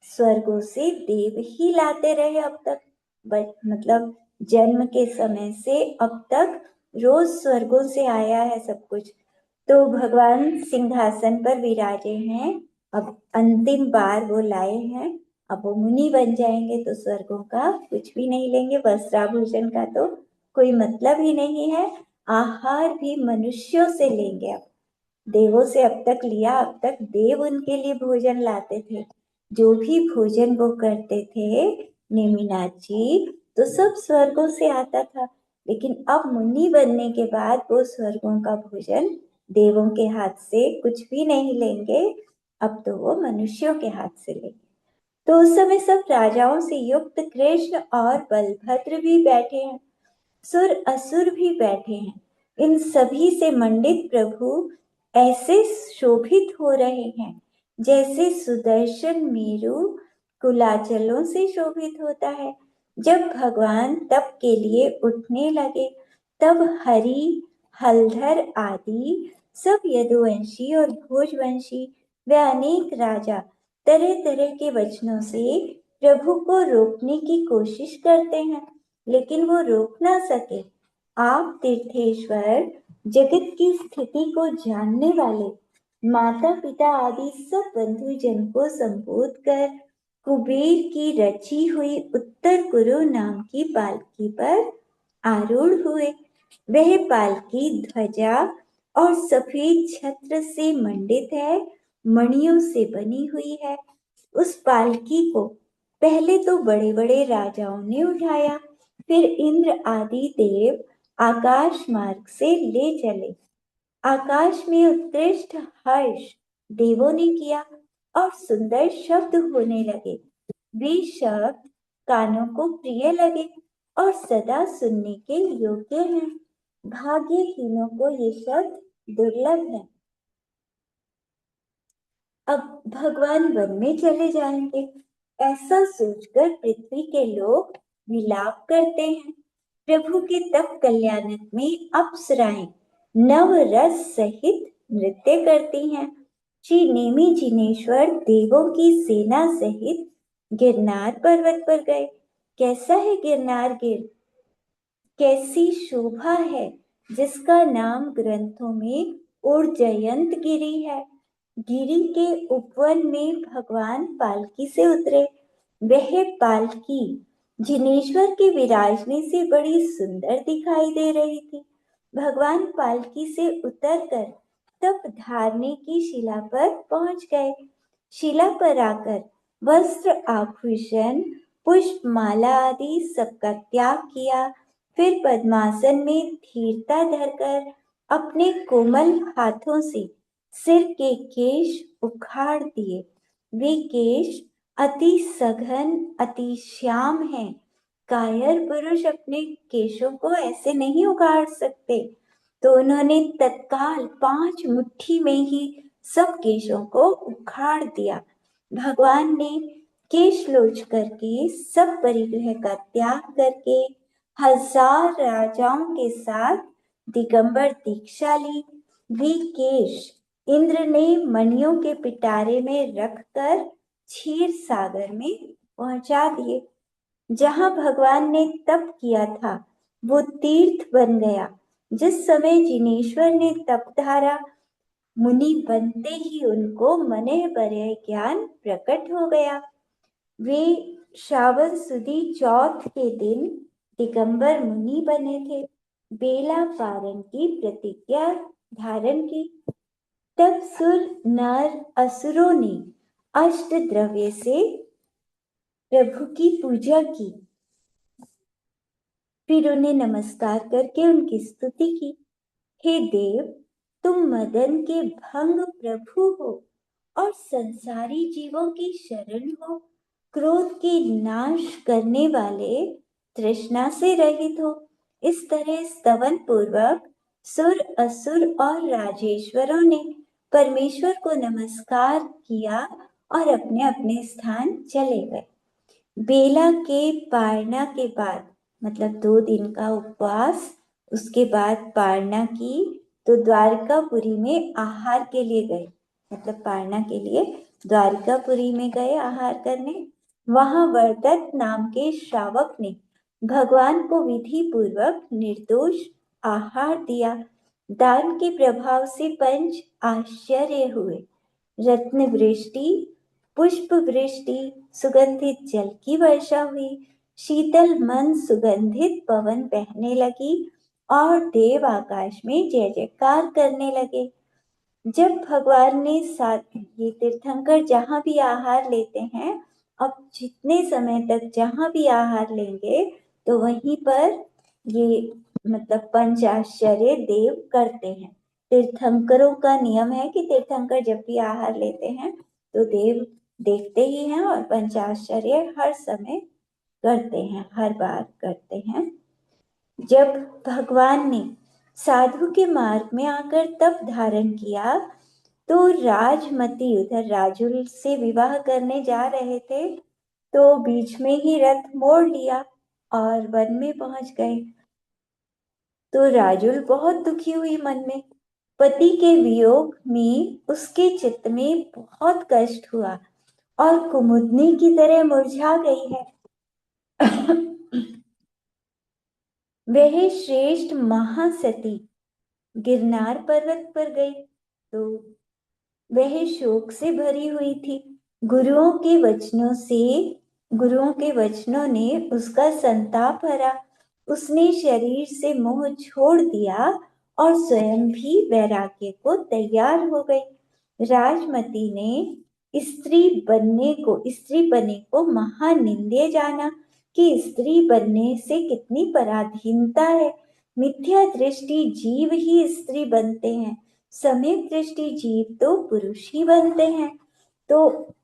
स्वर्गों से देव ही लाते रहे अब तक, मतलब जन्म के समय से अब तक रोज स्वर्गों से आया है सब कुछ। तो भगवान सिंहासन पर विराजे हैं, अब अंतिम बार वो लाए हैं। अब वो मुनि बन जाएंगे तो स्वर्गों का कुछ भी नहीं लेंगे, वस्त्राभूषण का तो कोई मतलब ही नहीं है। आहार भी मनुष्यों से लेंगे अब, देवों से अब तक लिया, अब तक देव उनके लिए भोजन लाते थे। जो भी भोजन वो करते थे नेमिनाथ जी, तो सब स्वर्गों से आता था। लेकिन अब मुनि बनने के बाद वो स्वर्गों का भोजन देवों के हाथ से कुछ भी नहीं लेंगे, अब तो वो मनुष्यों के हाथ से लेंगे। तो उस समय सब राजाओं से युक्त कृष्ण और बलभद्र भी बैठे हैं, सुर असुर भी बैठे हैं। इन सभी से मंडित प्रभु ऐसे शोभित हो रहे हैं जैसे सुदर्शन मेरु कुलाचलों से शोभित होता है। जब भगवान तप के लिए उठने लगे तब हरि, हलधर आदि सब यदुवंशी और भोजवंशी व अनेक राजा तरह तरह के वचनों से प्रभु को रोकने की कोशिश करते हैं, लेकिन वो रोक ना सके। आप तीर्थेश्वर जगत की स्थिति को जानने वाले माता पिता आदि सब बंधुजन को संबोध कर कुबेर की रची हुई उत्तर कुरु नाम की पालकी पर आरूढ़ हुए। वह पालकी ध्वजा और सफेद छत्र से मंडित है, मणियों से बनी हुई है। उस पालकी को पहले तो बड़े बड़े राजाओं ने उठाया, फिर इंद्र आदि देव आकाश मार्ग से ले चले। आकाश में उत्कृष्ट हर्ष देवों ने किया और सुंदर शब्द होने लगे। वे शब्द कानों को प्रिय लगे और सदा सुनने के योग्य हैं। भाग्यहीनों को ये शब्द दुर्लभ है। अब भगवान वन में चले जाएंगे, ऐसा सोचकर पृथ्वी के लोग विलाप करते हैं। प्रभु के तप कल्याणक में अप्सराएं नव रस सहित नृत्य करती हैं। श्री नेमि जिनेश्वर देवों की सेना सहित गिरनार पर्वत पर गए। कैसा है गिरनार गिर, कैसी शोभा है, जिसका नाम ग्रंथों में उर्जयंत गिरी है। गिरी के उपवन में भगवान पालकी से उतरे। वह पालकी जिनेश्वर के विराजने से बड़ी सुंदर दिखाई दे रही थी। भगवान पालकी से उतरकर तप धारने की शिला पर पहुंच गए। शिला पर आकर वस्त्र आभूषण पुष्प माला आदि सबका त्याग किया। फिर पद्मासन में धीरता धरकर अपने कोमल हाथों से सिर के केश उखाड़ दिए। वे केश अति सघन अति श्याम हैं। कायर पुरुष अपने केशों को ऐसे नहीं उखाड़ सकते, तो उन्होंने तत्काल 5 मुट्ठी में ही सब केशों को उखाड़ दिया। भगवान ने केश लोच करके सब परिग्रह का त्याग करके 1000 राजाओं के साथ दिगंबर दीक्षा ली। वे केश इंद्र ने मणियों के पिटारे में रखकर क्षीर सागर में पहुंचा दिए। जहां भगवान ने तप किया था वो तीर्थ बन गया। जिस समय जिनेश्वर ने तप धारा, मुनि बनते ही उनको मने बरे ज्ञान प्रकट हो गया। वे श्रावण सुदी चौथ के दिन दिगंबर मुनि बने थे। बेला पारण की प्रतिज्ञा धारण की। तब सुर नर असुरों ने अष्ट द्रव्य से प्रभु की पूजा की, फिर उन्हें नमस्कार करके उनकी स्तुति की। हे देव, तुम मदन के भंग प्रभु हो और संसारी जीवों की शरण हो। क्रोध के नाश करने वाले, तृष्णा से रहित हो। इस तरह स्तवन पूर्वक सुर असुर और राजेश्वरों ने परमेश्वर को नमस्कार किया और अपने अपने स्थान चले गए। बेला के पारना के बाद, मतलब 2 दिन का उपवास, उसके बाद पारना की, तो द्वारकापुरी में आहार के लिए गए। मतलब पारना के लिए द्वारकापुरी में गए आहार करने। वहां वरदत्त नाम के श्रावक ने भगवान को विधि पूर्वक निर्दोष आहार दिया। दान के प्रभाव से पंच आश्चर्य हुए। रत्न वृष्टि, पुष्प वृष्टि, सुगंधित जल की वर्षा हुई। शीतल मन सुगंधित पवन बहने लगी और देव आकाश में जय जयकार करने लगे। जब भगवान ने साथ, ये तीर्थंकर जहां भी आहार लेते हैं, अब जितने समय तक जहां भी आहार लेंगे तो वहीं पर ये मतलब पंचाश्चर्य देव करते हैं। तीर्थंकरों का नियम है कि तीर्थंकर जब भी आहार लेते हैं तो देव देखते ही हैं और पंचाश्चर्य हर समय करते हैं, हर बार करते हैं। जब भगवान ने साधु के मार्ग में आकर तप धारण किया तो राजमती उधर राजुल से विवाह करने जा रहे थे, तो बीच में ही रथ मोड़ लिया और वन में पहुंच गए। तो राजुल बहुत दुखी हुई मन में। पति के वियोग में उसके चित्त में बहुत कष्ट हुआ और कुमुदनी की तरह मुरझा गई है। वह श्रेष्ठ महासती गिरनार पर्वत पर गई तो वह शोक से भरी हुई थी। गुरुओं के वचनों से गुरुओं के वचनों ने उसका संताप भरा। उसने शरीर से मोह छोड़ दिया और स्वयं भी वैराग्य को तैयार हो गई। राजमती ने स्त्री बनने को महानिंद्य जाना कि स्त्री बनने से कितनी पराधीनता है। मिथ्या दृष्टि जीव ही स्त्री बनते हैं, सम्यक दृष्टि जीव तो पुरुष ही बनते हैं। तो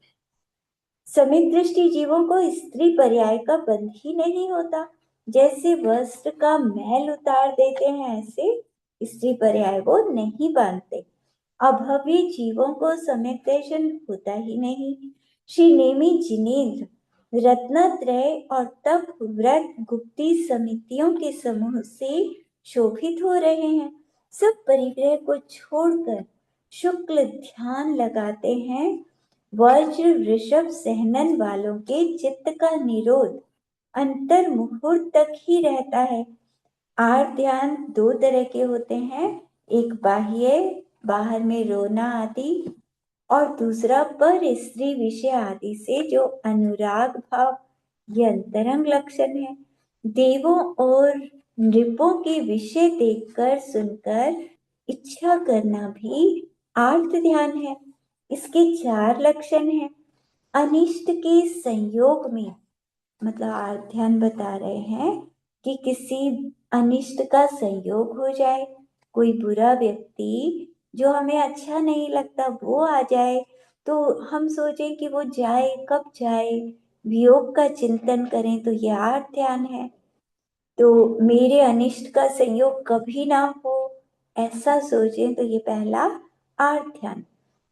सम्यक दृष्टि जीवों को स्त्री पर्याय का बंध ही नहीं होता। जैसे वस्त्र का मैल उतार देते हैं, ऐसे स्त्री पर्याय वो नहीं बांधते। अभव्य जीवों को सम्यक दर्शन होता ही नहीं। श्री नेमि जिनेन्द्र रत्नत्रय और तप व्रत गुप्ती समितियों के समूह से शोभित हो रहे हैं। सब परिग्रह को छोड़कर शुक्ल ध्यान लगाते हैं। वज्र वृषभ सहनन वालों के चित्त का निरोध अंतर मुहूर्त तक ही रहता है। आर्त ध्यान दो तरह के होते हैं, एक बाह्य बाहर में रोना आदि, और दूसरा पर स्त्री विषय आदि से जो अनुराग भाव, ये अंतरंग लक्षण है। देवों और नृपों के विषय देखकर सुनकर इच्छा करना भी आर्त ध्यान है। इसके 4 लक्षण हैं। अनिष्ट के संयोग में, मतलब आर्त ध्यान बता रहे हैं कि किसी अनिष्ट का संयोग हो जाए, कोई बुरा व्यक्ति जो हमें अच्छा नहीं लगता वो आ जाए, तो हम सोचें कि वो जाए, कब जाए, वियोग का चिंतन करें, तो यह आर्त ध्यान है। तो मेरे अनिष्ट का संयोग कभी ना हो, ऐसा सोचें, तो ये पहला आर्त ध्यान।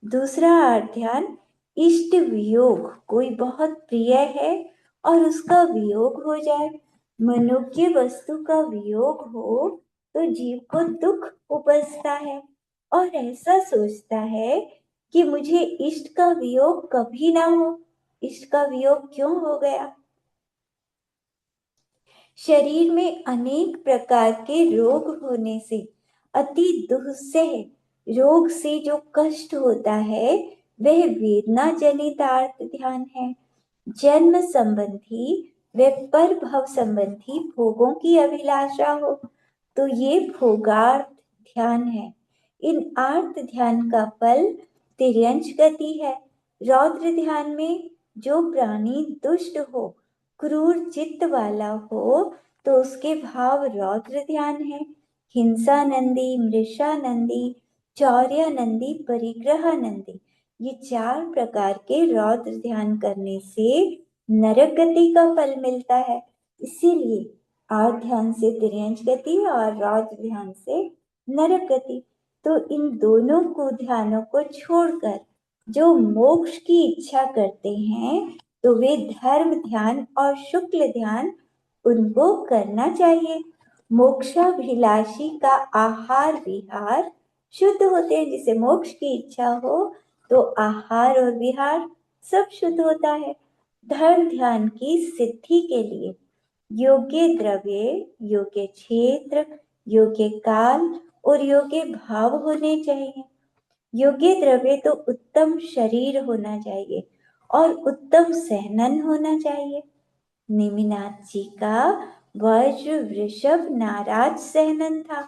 दूसरा आर्त ध्यान इष्ट वियोग, कोई बहुत प्रिय है और उसका वियोग हो जाए। मनुष्य वस्तु का वियोग हो तो जीव को दुख उपजता है और ऐसा सोचता है कि मुझे इष्ट का वियोग कभी ना हो। इष्ट का वियोग क्यों हो गया? शरीर में अनेक प्रकार के रोग होने से अति दुस्सह रोग से जो कष्ट होता है वह वेदना जनित आर्त ध्यान है। जन्म संबंधी व पर भव संबंधी भोगों की अभिलाषा हो तो ये भोगार्थ ध्यान है। इन आर्त ध्यान का फल तिर्यंच गति है। रौद्र ध्यान में जो प्राणी दुष्ट हो, क्रूर चित्त वाला हो, तो उसके भाव रौद्र ध्यान है। हिंसानंदी, मृषानंदी, चौर्यानंदी, परिग्रहानंदी, ये 4 प्रकार के रौद्र ध्यान करने से नरक गति का फल मिलता है। इसीलिए आर्त ध्यान से तिर्यंच गति और रौद्र ध्यान से नरक गति। तो इन दोनों को ध्यानों को छोड़कर जो मोक्ष की इच्छा करते हैं तो वे धर्म ध्यान और शुक्ल ध्यान उनको करना चाहिए। मोक्षाभिलाषी का आहार विहार शुद्ध होते हैं। जिसे मोक्ष की इच्छा हो तो आहार और विहार सब शुद्ध होता है। धर्म ध्यान की सिद्धि के लिए योग्य द्रव्य, योग्य क्षेत्र, योग्य काल और योग्य भाव होने चाहिए। योग्य द्रव्य तो उत्तम शरीर होना चाहिए और उत्तम सहनन होना चाहिए। नेमिनाथ जी का वज्र वृषभ नाराज सहनन था,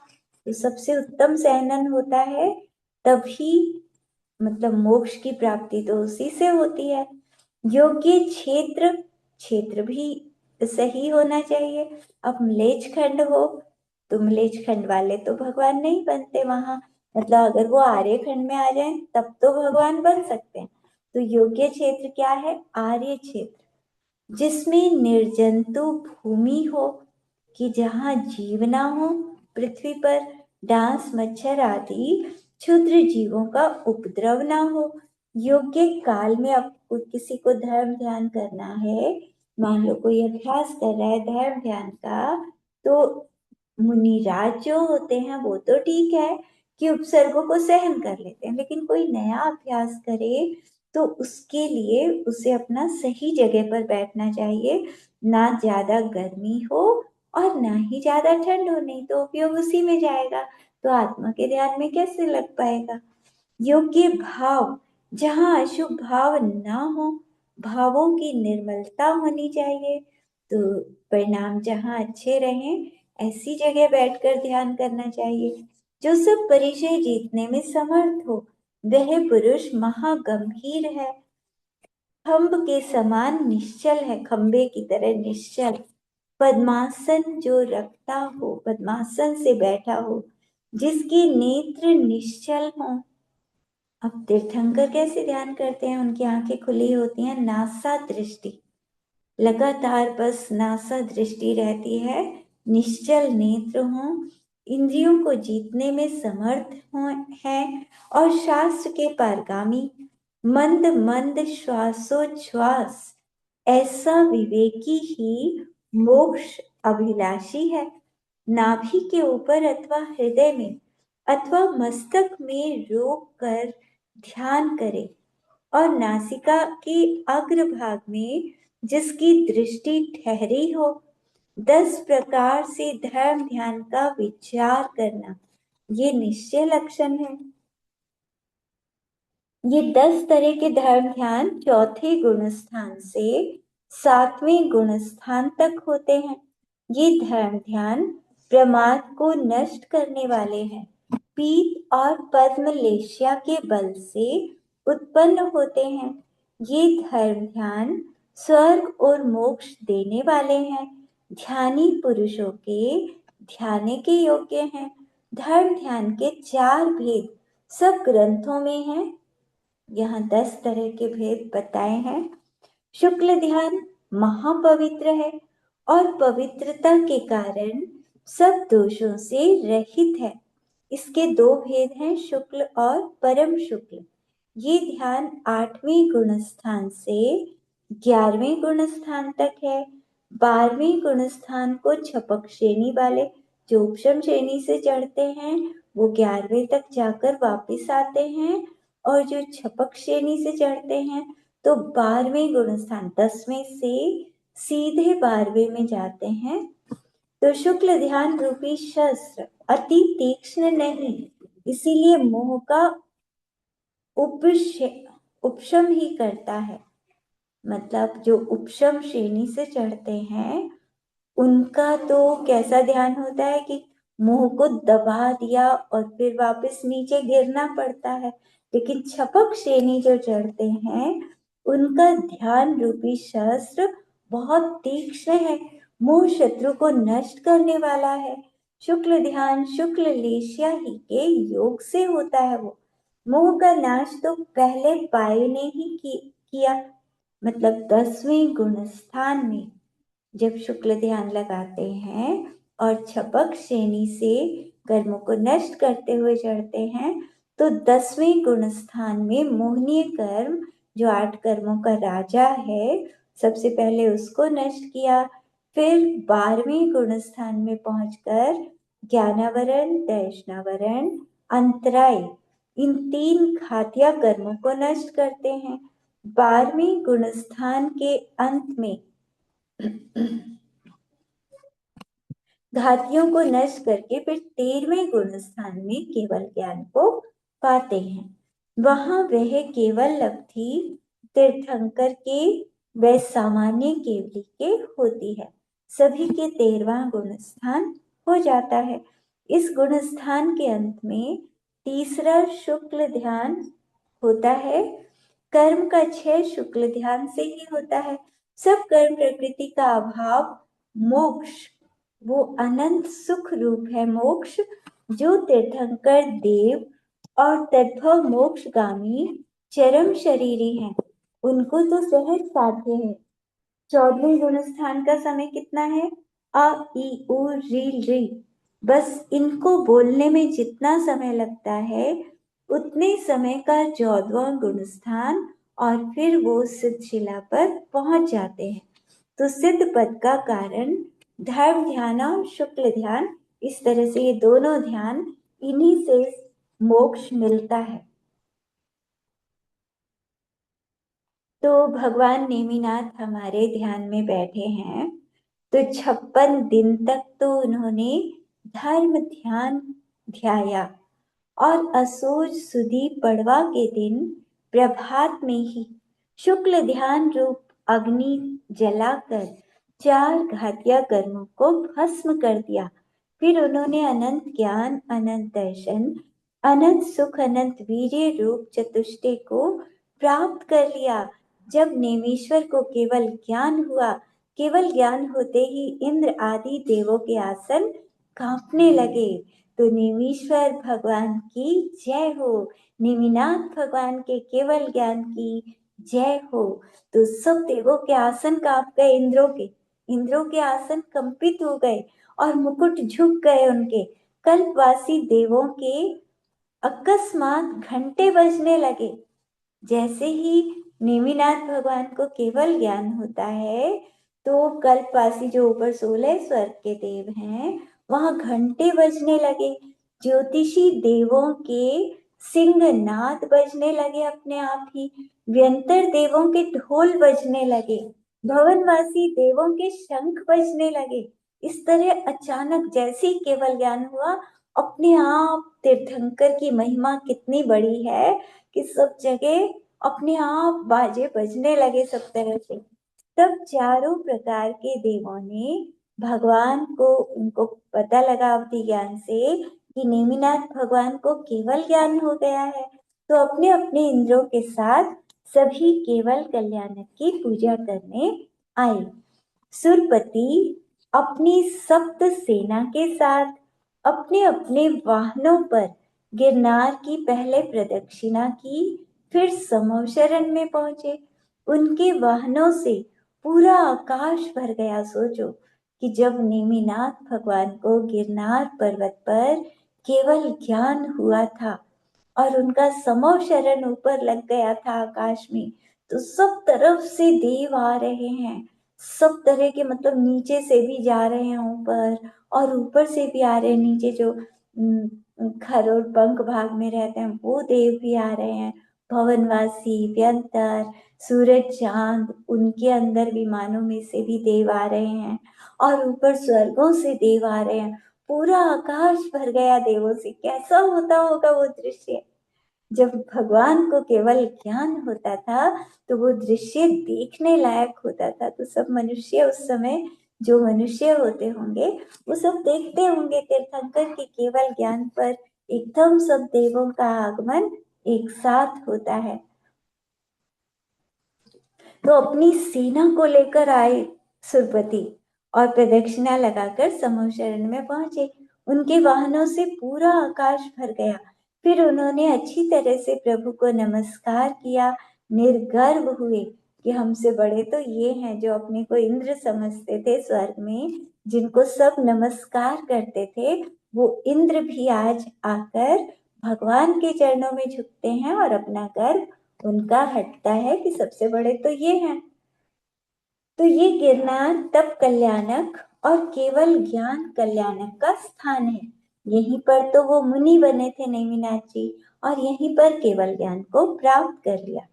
तो सबसे उत्तम सहनन होता है, तभी मतलब मोक्ष की प्राप्ति तो उसी से होती है। योग्य क्षेत्र भी सही होना चाहिए। अब म्लेच्छ खंड हो तुमलेज खंड वाले तो भगवान नहीं बनते वहां, मतलब अगर वो आर्य खंड में आ जाए तब तो भगवान बन सकते हैं। तो योग्य क्षेत्र क्या है? आर्य क्षेत्र, जिसमें निर्जंतु भूमि हो, कि जहां जीव ना हो, पृथ्वी पर डांस मच्छर आदि क्षुद्र जीवों का उपद्रव ना हो। योग्य काल में अब किसी को धर्म ध्यान करना है, मान लो कोई अभ्यास कर रहा है धर्म ध्यान का, तो मुनिराज जो होते हैं वो तो ठीक है कि उपसर्गों को सहन कर लेते हैं, लेकिन कोई नया अभ्यास करे तो उसके लिए उसे अपना सही जगह पर बैठना चाहिए, ना ज्यादा गर्मी हो और ना ही ज्यादा ठंड हो, नहीं तो उपयोग उसी में जाएगा, तो आत्मा के ध्यान में कैसे लग पाएगा। योग्य भाव, जहाँ अशुभ भाव ना हो, भावों की निर्मलता होनी चाहिए, तो परिणाम जहाँ अच्छे रहें ऐसी जगह बैठकर ध्यान करना चाहिए। जो सब परिचय जीतने में समर्थ हो, वह पुरुष महागंभीर है, खम्भ के समान निश्चल है, खंबे की तरह निश्चल। पद्मासन जो रखता हो, पद्मासन से बैठा हो, जिसके नेत्र निश्चल हो। अब तीर्थंकर कैसे ध्यान करते हैं? उनकी आंखें खुली होती हैं, नासा दृष्टि, लगातार बस नासा दृष्टि रहती है, निश्चल नेत्र हो, इंद्रियों को जीतने में समर्थ हो है, और शास्त्र के पारगामी, मंद मंद श्वासोच्छ्वास, ऐसा विवेकी ही मोक्ष अभिलाषी है। नाभि के ऊपर अथवा हृदय में अथवा मस्तक में रोक कर ध्यान करे, और नासिका के अग्रभाग में जिसकी दृष्टि ठहरी हो, 10 प्रकार से धर्म ध्यान का विचार करना, ये निश्चय लक्षण है। ये 10 तरह के धर्म ध्यान चौथे गुण स्थान से 7वें गुण स्थान तक होते हैं। ये धर्म ध्यान प्रमाद को नष्ट करने वाले हैं, पीत और पद्मलेशिया के बल से उत्पन्न होते हैं। ये धर्म ध्यान स्वर्ग और मोक्ष देने वाले हैं, ध्यानी पुरुषों के ध्यान के योग्य हैं। धर्म ध्यान के 4 भेद सब ग्रंथों में हैं। यहाँ 10 तरह के भेद बताए हैं। शुक्ल ध्यान महापवित्र है और पवित्रता के कारण सब दोषों से रहित है। इसके 2 भेद हैं, शुक्ल और परम शुक्ल। ये ध्यान 8वें गुण स्थान से 11वें गुण स्थान तक है। 12वें गुण स्थान को छपक श्रेणी वाले जो उपशम श्रेणी से चढ़ते हैं वो 11वें तक जाकर वापिस आते हैं, और जो छपक श्रेणी से चढ़ते हैं तो 12वें गुण स्थान 10वें से सीधे 12वें में जाते हैं। तो शुक्ल ध्यान रूपी शस्त्र अति तीक्ष्ण नहीं, इसीलिए मोह का उपशम ही करता है। मतलब जो उपशम श्रेणी से चढ़ते हैं उनका तो कैसा ध्यान होता है कि मोह को दबा दिया और फिर वापस नीचे गिरना पड़ता है, लेकिन छपक श्रेणी जो चढ़ते हैं उनका ध्यान रूपी शस्त्र बहुत तीक्ष्ण है, मोह शत्रु को नष्ट करने वाला है। शुक्ल ध्यान शुक्ल लेशिया ही के योग से होता है। वो मोह का नाश तो पहले पाए ने ही किया, मतलब 10वें गुण स्थान में जब शुक्ल ध्यान लगाते हैं और छपक श्रेणी से कर्मों को नष्ट करते हुए चढ़ते हैं तो 10वें गुण स्थान में मोहनीय कर्म जो 8 कर्मों का राजा है सबसे पहले उसको नष्ट किया, फिर 12वें गुण स्थान में पहुंचकर ज्ञानावरण, दैष्णावरण, अंतराय, इन 3 घातिया कर्मों को नष्ट करते हैं। 12वें गुण स्थान के अंत में घातियों को नष्ट करके फिर 13वें गुण स्थान में केवल ज्ञान को पाते हैं। वहां वह केवल लब्धि तीर्थंकर के व सामान्य केवली के होती है, सभी के 13वां गुण स्थान हो जाता है। इस गुण स्थान के अंत में तीसरा शुक्ल ध्यान होता है। कर्म का क्षय शुक्ल ध्यान से ही होता है। सब कर्म प्रकृति का अभाव मोक्ष वो अनंत सुख रूप है मोक्ष, जो तीर्थंकर देव और तद्भव मोक्षगामी चरम शरीरी हैं, उनको तो सहज साध्य है। 14वें गुणस्थान का समय कितना है? अ ई उ री री। बस इनको बोलने में जितना समय लगता है उतने समय का 14वां गुणस्थान, और फिर वो सिद्ध शिला पर पहुंच जाते हैं। तो सिद्ध पद का कारण धर्म ध्यान और शुक्ल ध्यान, इस तरह से ये दोनों ध्यान, इन्हीं से मोक्ष मिलता है। तो भगवान नेमिनाथ हमारे ध्यान में बैठे हैं, तो 56 दिन तक तो उन्होंने धर्म ध्यान ध्याया, और असोज सुदी पड़वा के दिन प्रभात में ही शुक्ल ध्यान रूप अग्नि जलाकर 4 घातिया कर्मों को भस्म कर दिया। फिर उन्होंने अनंत ज्ञान, अनंत दर्शन, अनंत सुख, अनंत वीर्य रूप चतुष्टय को प्राप्त कर लिया। जब नेमीश्वर को केवल ज्ञान हुआ, केवल ज्ञान होते ही इंद्र आदि देवों के आसन कांपने लगे। तो नेमीश्वर भगवान की जय हो, नेमिनाथ भगवान के केवल ज्ञान की जय हो। तो सब देवों के आसन कांप गए, इंद्रों के आसन कंपित हो गए और मुकुट झुक गए उनके। कल्पवासी देवों के अकस्मात घंटे बजने लगे। जैसे ही नेमिनाथ भगवान को केवल ज्ञान होता है, तो कल्पवासी जो ऊपर 16 स्वर्ग के देव हैं, वहां घंटे बजने लगे। ज्योतिषी देवों के सिंह नाद बजने लगे अपने आप ही, व्यंतर देवों के ढोल बजने लगे, भवनवासी देवों के शंख बजने लगे। इस तरह अचानक जैसे ही केवल ज्ञान हुआ, अपने आप तीर्थंकर की महिमा कितनी बड़ी है कि सब जगह अपने आप बाजे बजने लगे सब तरह से। तब चारों प्रकार के देवों ने भगवान को, उनको पता लगा अवधि ज्ञान से कि नेमिनाथ भगवान को केवल ज्ञान हो गया है, तो अपने अपने इंद्रों के साथ सभी केवल कल्याणक की पूजा करने आए। सुरपति अपनी सप्त सेना के साथ अपने अपने वाहनों पर गिरनार की पहले प्रदक्षिणा की, फिर समूह शरण में पहुंचे। उनके वाहनों से पूरा आकाश भर गया। सोचो कि जब नेमिनाथ भगवान को गिरनार पर्वत पर केवल ज्ञान हुआ था और उनका समूह शरण ऊपर लग गया था आकाश में, तो सब तरफ से देव आ रहे हैं, सब तरह के, मतलब नीचे से भी जा रहे हैं ऊपर, और ऊपर से भी आ रहे हैं नीचे, जो घर और पंख भाग में रहते हैं वो देव भी आ रहे हैं। भवनवासी, व्यंतर, सूरज, चांद, उनके अंदर विमानों में से भी देव आ रहे हैं, और ऊपर स्वर्गों से देव आ रहे हैं। पूरा आकाश भर गया देवों से। कैसा होता होगा वो दृश्य? जब भगवान को केवल ज्ञान होता था तो वो दृश्य देखने लायक होता था। तो सब मनुष्य उस समय, जो मनुष्य होते होंगे, वो सब देखते होंगे तीर्थंकर के केवल ज्ञान पर एकदम सब देवों का आगमन एक साथ होता है। तो अपनी सेना को लेकर आए सुरपति और प्रदक्षिणा लगाकर समूह शरण में पहुंचे। उनके वाहनों से पूरा आकाश भर गया। फिर उन्होंने अच्छी तरह से प्रभु को नमस्कार किया, निर्गर्व हुए कि हमसे बड़े तो ये हैं, जो अपने को इंद्र समझते थे स्वर्ग में, जिनको सब नमस्कार करते थे, वो इंद्र भी आज आकर भगवान के चरणों में झुकते हैं और अपना गर्व उनका हटता है कि सबसे बड़े तो ये हैं। तो ये गिरनार तप कल्याणक और केवल ज्ञान कल्याणक का स्थान है। यहीं पर तो वो मुनि बने थे नेमिनाथ जी, और यहीं पर केवल ज्ञान को प्राप्त कर लिया।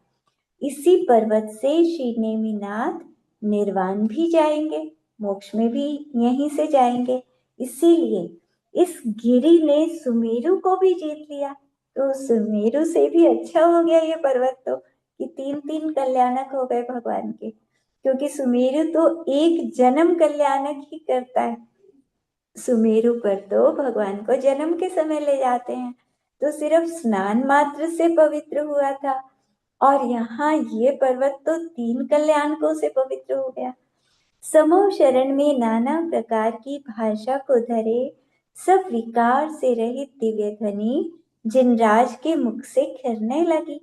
इसी पर्वत से श्री नेमिनाथ निर्वाण भी जाएंगे, मोक्ष में भी यहीं से जाएंगे। इसीलिए इस गिरि ने सुमेरु को भी जीत लिया। तो सुमेरु से भी अच्छा हो गया ये पर्वत, तो कि 3-3 कल्याणक हो गए भगवान के, क्योंकि सुमेरु तो एक जन्म कल्याणक ही करता है। सुमेरु पर तो भगवान को जन्म के समय ले जाते हैं, तो सिर्फ स्नान मात्र से पवित्र हुआ था, और यहाँ ये पर्वत तो 3 कल्याणकों से पवित्र हो गया। समो शरण में नाना प्रकार की भाषा को धरे, सब विकार से रहित दिव्य ध्वनि जिनराज के मुख से खिरने लगी।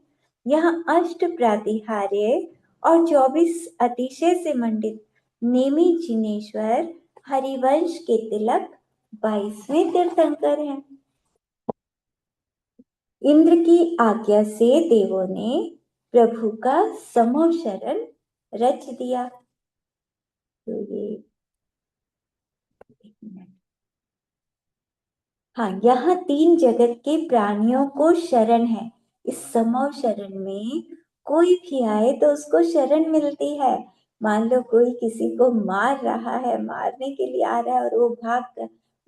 यहाँ अष्ट प्रातिहार्य और 24 अतिशय से मंडित नेमि जिनेश्वर हरिवंश के तिलक 22वें तीर्थंकर हैं। इंद्र की आज्ञा से देवों ने प्रभु का समो शरण रच दिया। तो ये हाँ, यहाँ 3 जगत के प्राणियों को शरण है। इस समो शरण में कोई भी आए तो उसको शरण मिलती है। मान लो कोई किसी को मार रहा है, मारने के लिए आ रहा है और वो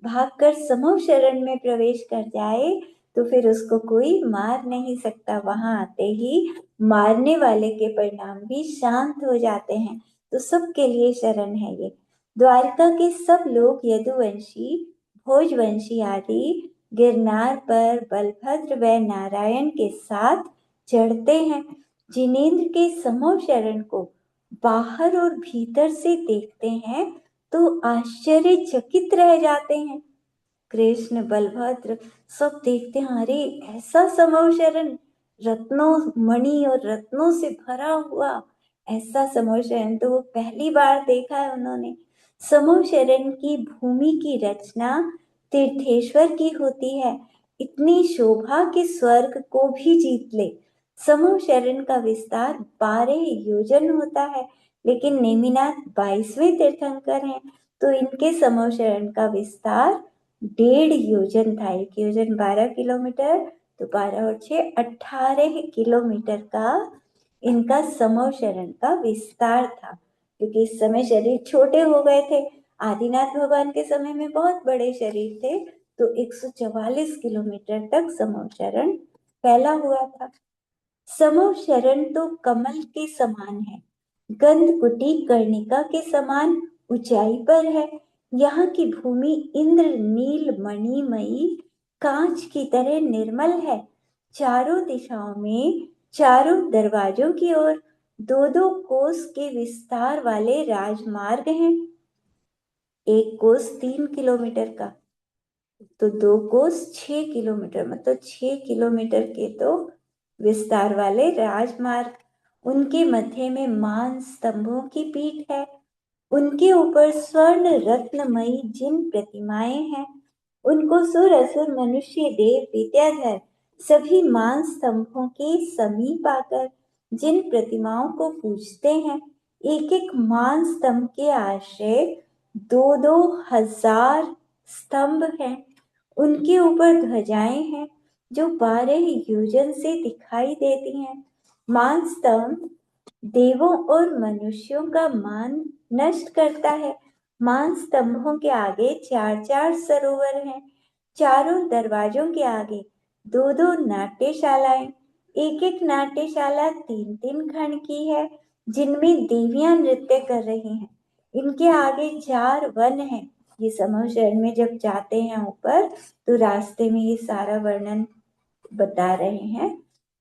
भाग कर समो शरण में प्रवेश कर जाए तो फिर उसको कोई मार नहीं सकता। वहां आते ही मारने वाले के परिणाम भी शांत हो जाते हैं। तो सबके लिए शरण है ये। द्वारका के सब लोग यदुवंशी, भोजवंशी आदि गिरनार पर बलभद्र व नारायण के साथ चढ़ते हैं। जिनेन्द्र के समो शरण को बाहर और भीतर से देखते हैं तो आश्चर्यचकित रह जाते हैं। कृष्ण, बलभद्र सब देखते हैं, अरे ऐसा समो शरण, रत्नों, मणि और रत्नों से भरा हुआ ऐसा समो शरण तो वो पहली बार देखा है उन्होंने। समो शरण की भूमि की रचना तीर्थेश्वर की होती है, इतनी शोभा के स्वर्ग को भी जीत ले। समो शरण का विस्तार 12 योजन होता है, लेकिन नेमिनाथ 22वें तीर्थंकर हैं तो इनके समो शरण का विस्तार 1.5 योजन था। 1 योजन 12 किलोमीटर, तो 12 और 6 18 किलोमीटर का इनका समो शरण का विस्तार था। क्योंकि इस समय शरीर छोटे हो गए थे, आदिनाथ भगवान के समय में बहुत बड़े शरीर थे, तो 144 किलोमीटर तक समो शरण फैला हुआ था। समो शरण तो कमल के समान है, गंधकुटी कर्णिका के समान ऊंचाई पर है। यहाँ की भूमि इंद्र नील मणिमयी कांच की तरह निर्मल है। चारों दिशाओं में चारों दरवाजों की ओर 2-2 कोस के विस्तार वाले राजमार्ग हैं। एक कोस 3 किलोमीटर का, तो 2 कोस 6 किलोमीटर, मतलब 6 किलोमीटर के तो विस्तार वाले राजमार्ग। उनके मध्य में मान स्तंभों की पीठ है, उनके ऊपर स्वर्ण रत्नमयी जिन प्रतिमाएं हैं, उनको सुर असुर मनुष्य देव विद्याधर सभी मान स्तंभों के समीप आकर जिन प्रतिमाओं को पूजते हैं। एक एक मान स्तंभ के आश्रय 2-2 हजार स्तंभ हैं। उनके ऊपर ध्वजाएं हैं जो 12 योजन से दिखाई देती हैं। मान स्तंभ देवों और मनुष्यों का मान नष्ट करता है। मान स्तंभों के आगे 4-4 सरोवर हैं। चारों दरवाजों के आगे 2-2 नाट्यशालाएं, एक एक नाट्यशाला 3-3 खंड की है, जिनमें देवियां नृत्य कर रही हैं। इनके आगे 4 वन हैं। ये समो शहर में जब जाते हैं ऊपर तो रास्ते में ये सारा वर्णन बता रहे हैं।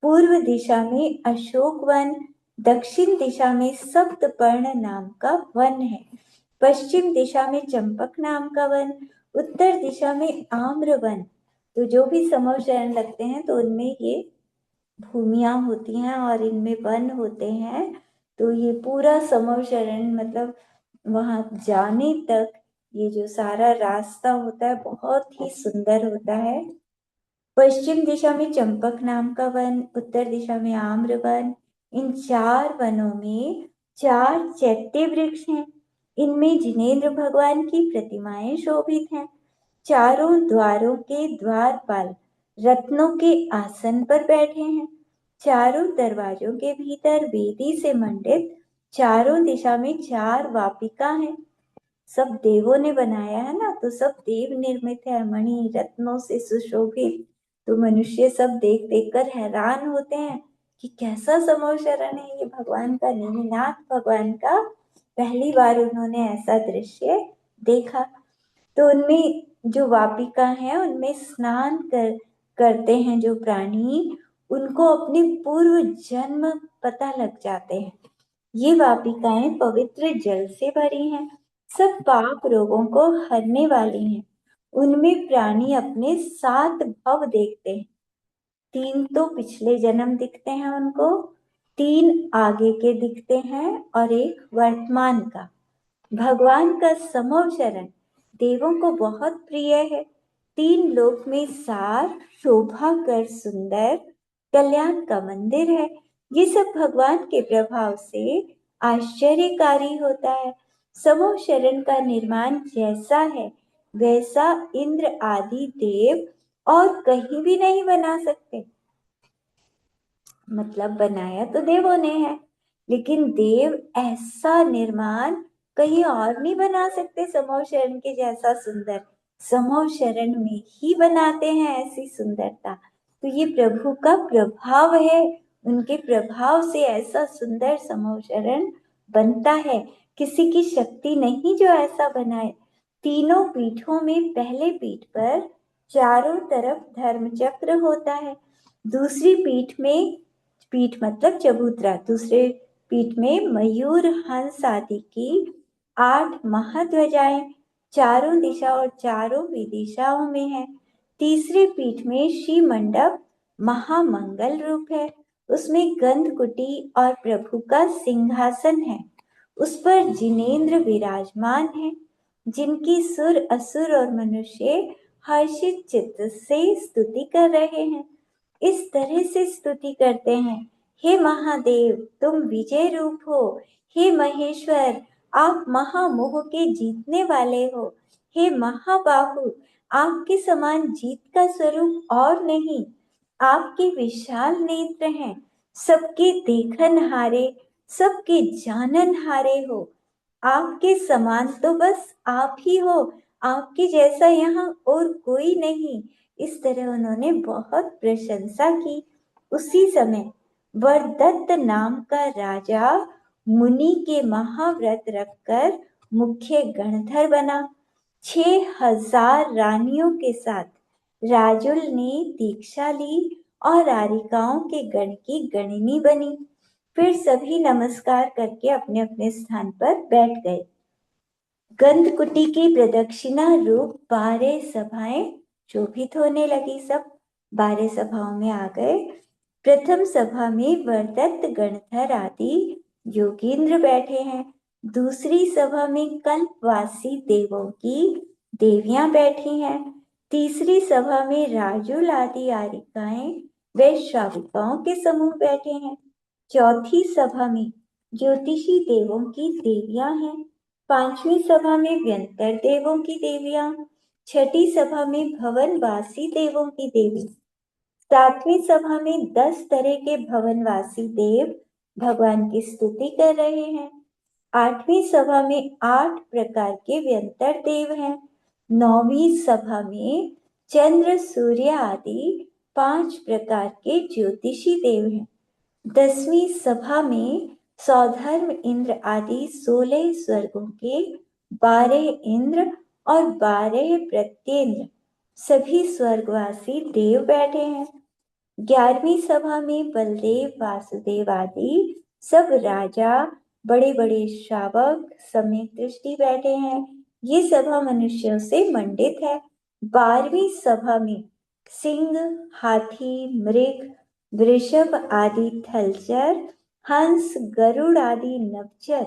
पूर्व दिशा में अशोक वन, दक्षिण दिशा में सप्तपर्ण नाम का वन है, पश्चिम दिशा में चंपक नाम का वन, उत्तर दिशा में आम्र वन। तो जो भी समो शरण लगते हैं तो उनमें ये भूमियां होती हैं और इनमें वन होते हैं। तो ये पूरा समो शरण मतलब वहां जाने तक ये जो सारा रास्ता होता है बहुत ही सुंदर होता है। पश्चिम दिशा में चंपक नाम का वन, उत्तर दिशा में आम्र वन। इन 4 वनों में 4 चैत्य वृक्ष हैं। इनमें जिनेन्द्र भगवान की प्रतिमाएं शोभित हैं। चारों द्वारों के द्वारपाल रत्नों के आसन पर बैठे हैं। चारों दरवाजों के भीतर वेदी से मंडित चारों दिशा में 4 वापिका हैं। सब देवों ने बनाया है ना, तो सब देव निर्मित है, मणि रत्नों से सुशोभित। तो मनुष्य सब देख देख कर हैरान होते हैं कि कैसा समो शरण है ये भगवान का, नेमिनाथ भगवान का। पहली बार उन्होंने ऐसा दृश्य देखा। तो उनमें जो वापिका है उनमें स्नान करते हैं जो प्राणी, उनको अपने पूर्व जन्म पता लग जाते हैं। ये वापिकाएं पवित्र जल से भरी हैं, सब पाप रोगों को हरने वाली हैं। उनमें प्राणी अपने 7 भव देखते हैं। 3 तो पिछले जन्म दिखते हैं उनको, 3 आगे के दिखते हैं और एक वर्तमान का। भगवान का समव शरण देवों को बहुत प्रिय है। 3 लोक में सार, शोभा कर सुंदर, कल्याण का मंदिर है। ये सब भगवान के प्रभाव से आश्चर्यकारी होता है। समव शरण का निर्माण जैसा है वैसा इंद्र आदि देव और कहीं भी नहीं बना सकते। मतलब बनाया तो देवों ने है, लेकिन देव ऐसा निर्माण कहीं और नहीं बना सकते समूह शरण के जैसा सुंदर। समूह शरण में ही बनाते हैं ऐसी सुंदरता। तो ये प्रभु का प्रभाव है, उनके प्रभाव से ऐसा सुंदर समूह शरण बनता है। किसी की शक्ति नहीं जो ऐसा बनाए। तीनों पीठों में पहले पीठ पर चारों तरफ धर्म चक्र होता है। दूसरी पीठ मतलब चबूतरा, दूसरे पीठ में मयूर हंस आदि की 8 महाध्वजाएं चारों दिशा और चारों विदिशाओं में है। तीसरे पीठ में श्री मंडप महामंगल रूप है, उसमें गंध कुटी और प्रभु का सिंहासन है। उस पर जिनेंद्र विराजमान है, जिनकी सुर असुर और मनुष्य हर्षित चित्त से स्तुति कर रहे हैं। इस तरह से स्तुति करते हैं, हे महादेव तुम विजय रूप हो, हे महेश्वर आप महामोह के जीतने वाले हो, हे महाबाहु आपके समान जीत का स्वरूप और नहीं, आपके विशाल नेत्र हैं, सबके देखन हारे, सबके जानन हारे हो, आपके समान तो बस आप ही हो, आपके जैसा यहाँ और कोई नहीं। इस तरह उन्होंने बहुत प्रशंसा की। उसी समय वरदत्त नाम का राजा मुनि के महाव्रत रखकर मुख्य गणधर बना। 6000 रानियों के साथ राजुल ने दीक्षा ली और आरिकाओं के गण की गणिनी बनी। फिर सभी नमस्कार करके अपने अपने स्थान पर बैठ गए। गंधकुटी की प्रदक्षिणा रूप 12 सभाएं शोभित होने लगी। सब 12 सभाओं में आ गए। प्रथम सभा में वरदत्त गणधर आदि योगींद्र बैठे हैं। दूसरी सभा में कल्पवासी देवों की देवियां बैठी हैं। तीसरी सभा में राजुल आदि आरिकाएं व श्राविकाओं के समूह बैठे हैं। चौथी सभा में ज्योतिषी देवों की देवियां हैं। 5वीं सभा में व्यंतर देवों की देवियां। 6ठी सभा में भवनवासी देवों की देवी। 7वीं सभा में 10 तरह के भवनवासी देव भगवान की स्तुति कर रहे हैं। 8वीं सभा में 8 प्रकार के व्यंतर देव हैं। 9वीं सभा में चंद्र सूर्य आदि 5 प्रकार के ज्योतिषी देव हैं। 10वीं सभा में सौधर्म इंद्र आदि 16 स्वर्गों के 12 इंद्र और 12 प्रत्येंद्र सभी स्वर्गवासी देव बैठे हैं। 11वीं सभा में बलदेव वासुदेव आदि सब राजा बड़े बड़े श्रावक समेत दृष्टि बैठे हैं। ये सभा मनुष्यों से मंडित है। 12वीं सभा में सिंह, हाथी, मृग, वृषभ आदि थलचर, हंस, गरुड़ आदि नवचर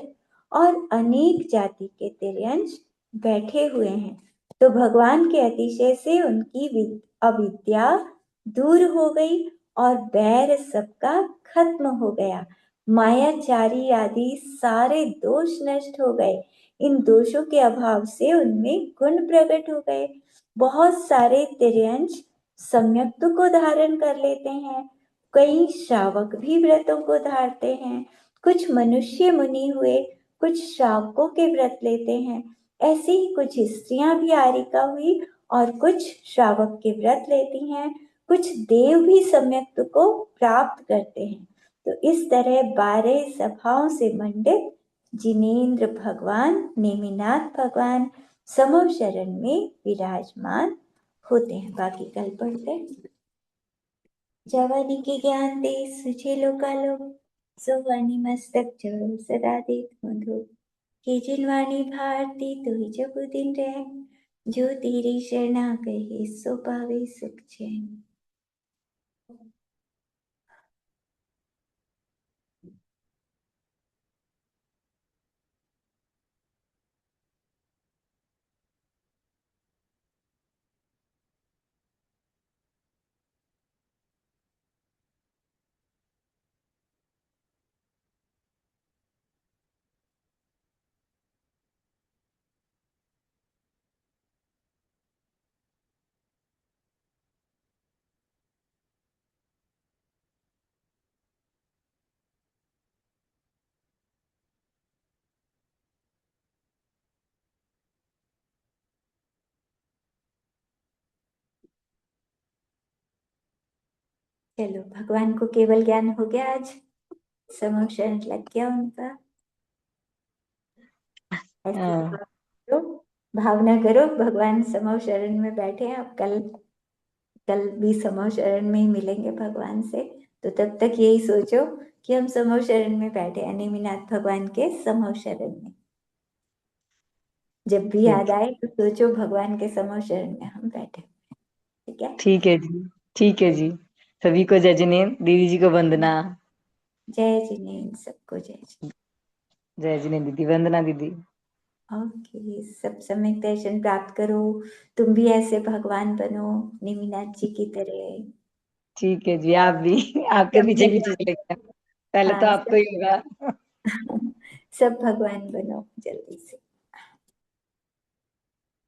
और अनेक जाति के तिर्यंश बैठे हुए हैं। तो भगवान के अतिशय से उनकी अविद्या दूर हो गई और बैर सबका खत्म हो गया। मायाचारी आदि सारे दोष नष्ट हो गए। इन दोषों के अभाव से उनमें गुण प्रकट हो गए। बहुत सारे तिर्यंश सम्यक्त को धारण कर लेते हैं। कई श्रावक भी व्रतों को धारते हैं। कुछ मनुष्य मुनि हुए, कुछ श्रावकों के व्रत लेते हैं। ऐसे ही कुछ स्त्रियां भी आरिका हुई और कुछ श्रावक के व्रत लेती हैं। कुछ देव भी सम्यक्त को प्राप्त करते हैं। तो इस तरह 12 सभाओं से मंडित जिनेंद्र भगवान, नेमिनाथ भगवान समव शरण में विराजमान होते हैं। बाकी कल पढ़ते हैं। जवानी के ज्ञान दे सुझे लोकालोक, सुवाणी मस्तक जड़ो सदा देत मधु। कि जिनवाणी भारती तुहि जब दिन रहे। जो तेरी शरणा कहे सो पावे सुख चैन। चलो, भगवान को केवल ज्ञान हो गया आज। समूह शरण लग गया उनका। ऐसे करो, भावना करो भगवान समूह शरण में बैठे हैं। अब कल कल भी समूह शरण में ही मिलेंगे भगवान से। तो तब तक यही सोचो कि हम समूह शरण में बैठे हैं, नेमिनाथ भगवान के समूह शरण में। जब भी याद आए तो सोचो भगवान के समूह शरण में हम बैठे। ठीक है? ठीक है जी, ठीक है जी। सभी को जय जिनेन्द्र, दीदी जी को वंदना। जय जिनेन्द्र, सबको जय जिनेन्द्र। जय जिनेन्द्र दीदी, वंदना दीदी। ओके, सब सम्यक दर्शन प्राप्त करो। तुम भी ऐसे भगवान बनो, नेमिनाथ जी की तरह। ठीक है जी, आप भी आपके सब पीछे पीछे भगवान, चलेगा। पहले तो हाँ आपको सब ही होगा। सब भगवान बनो जल्दी से।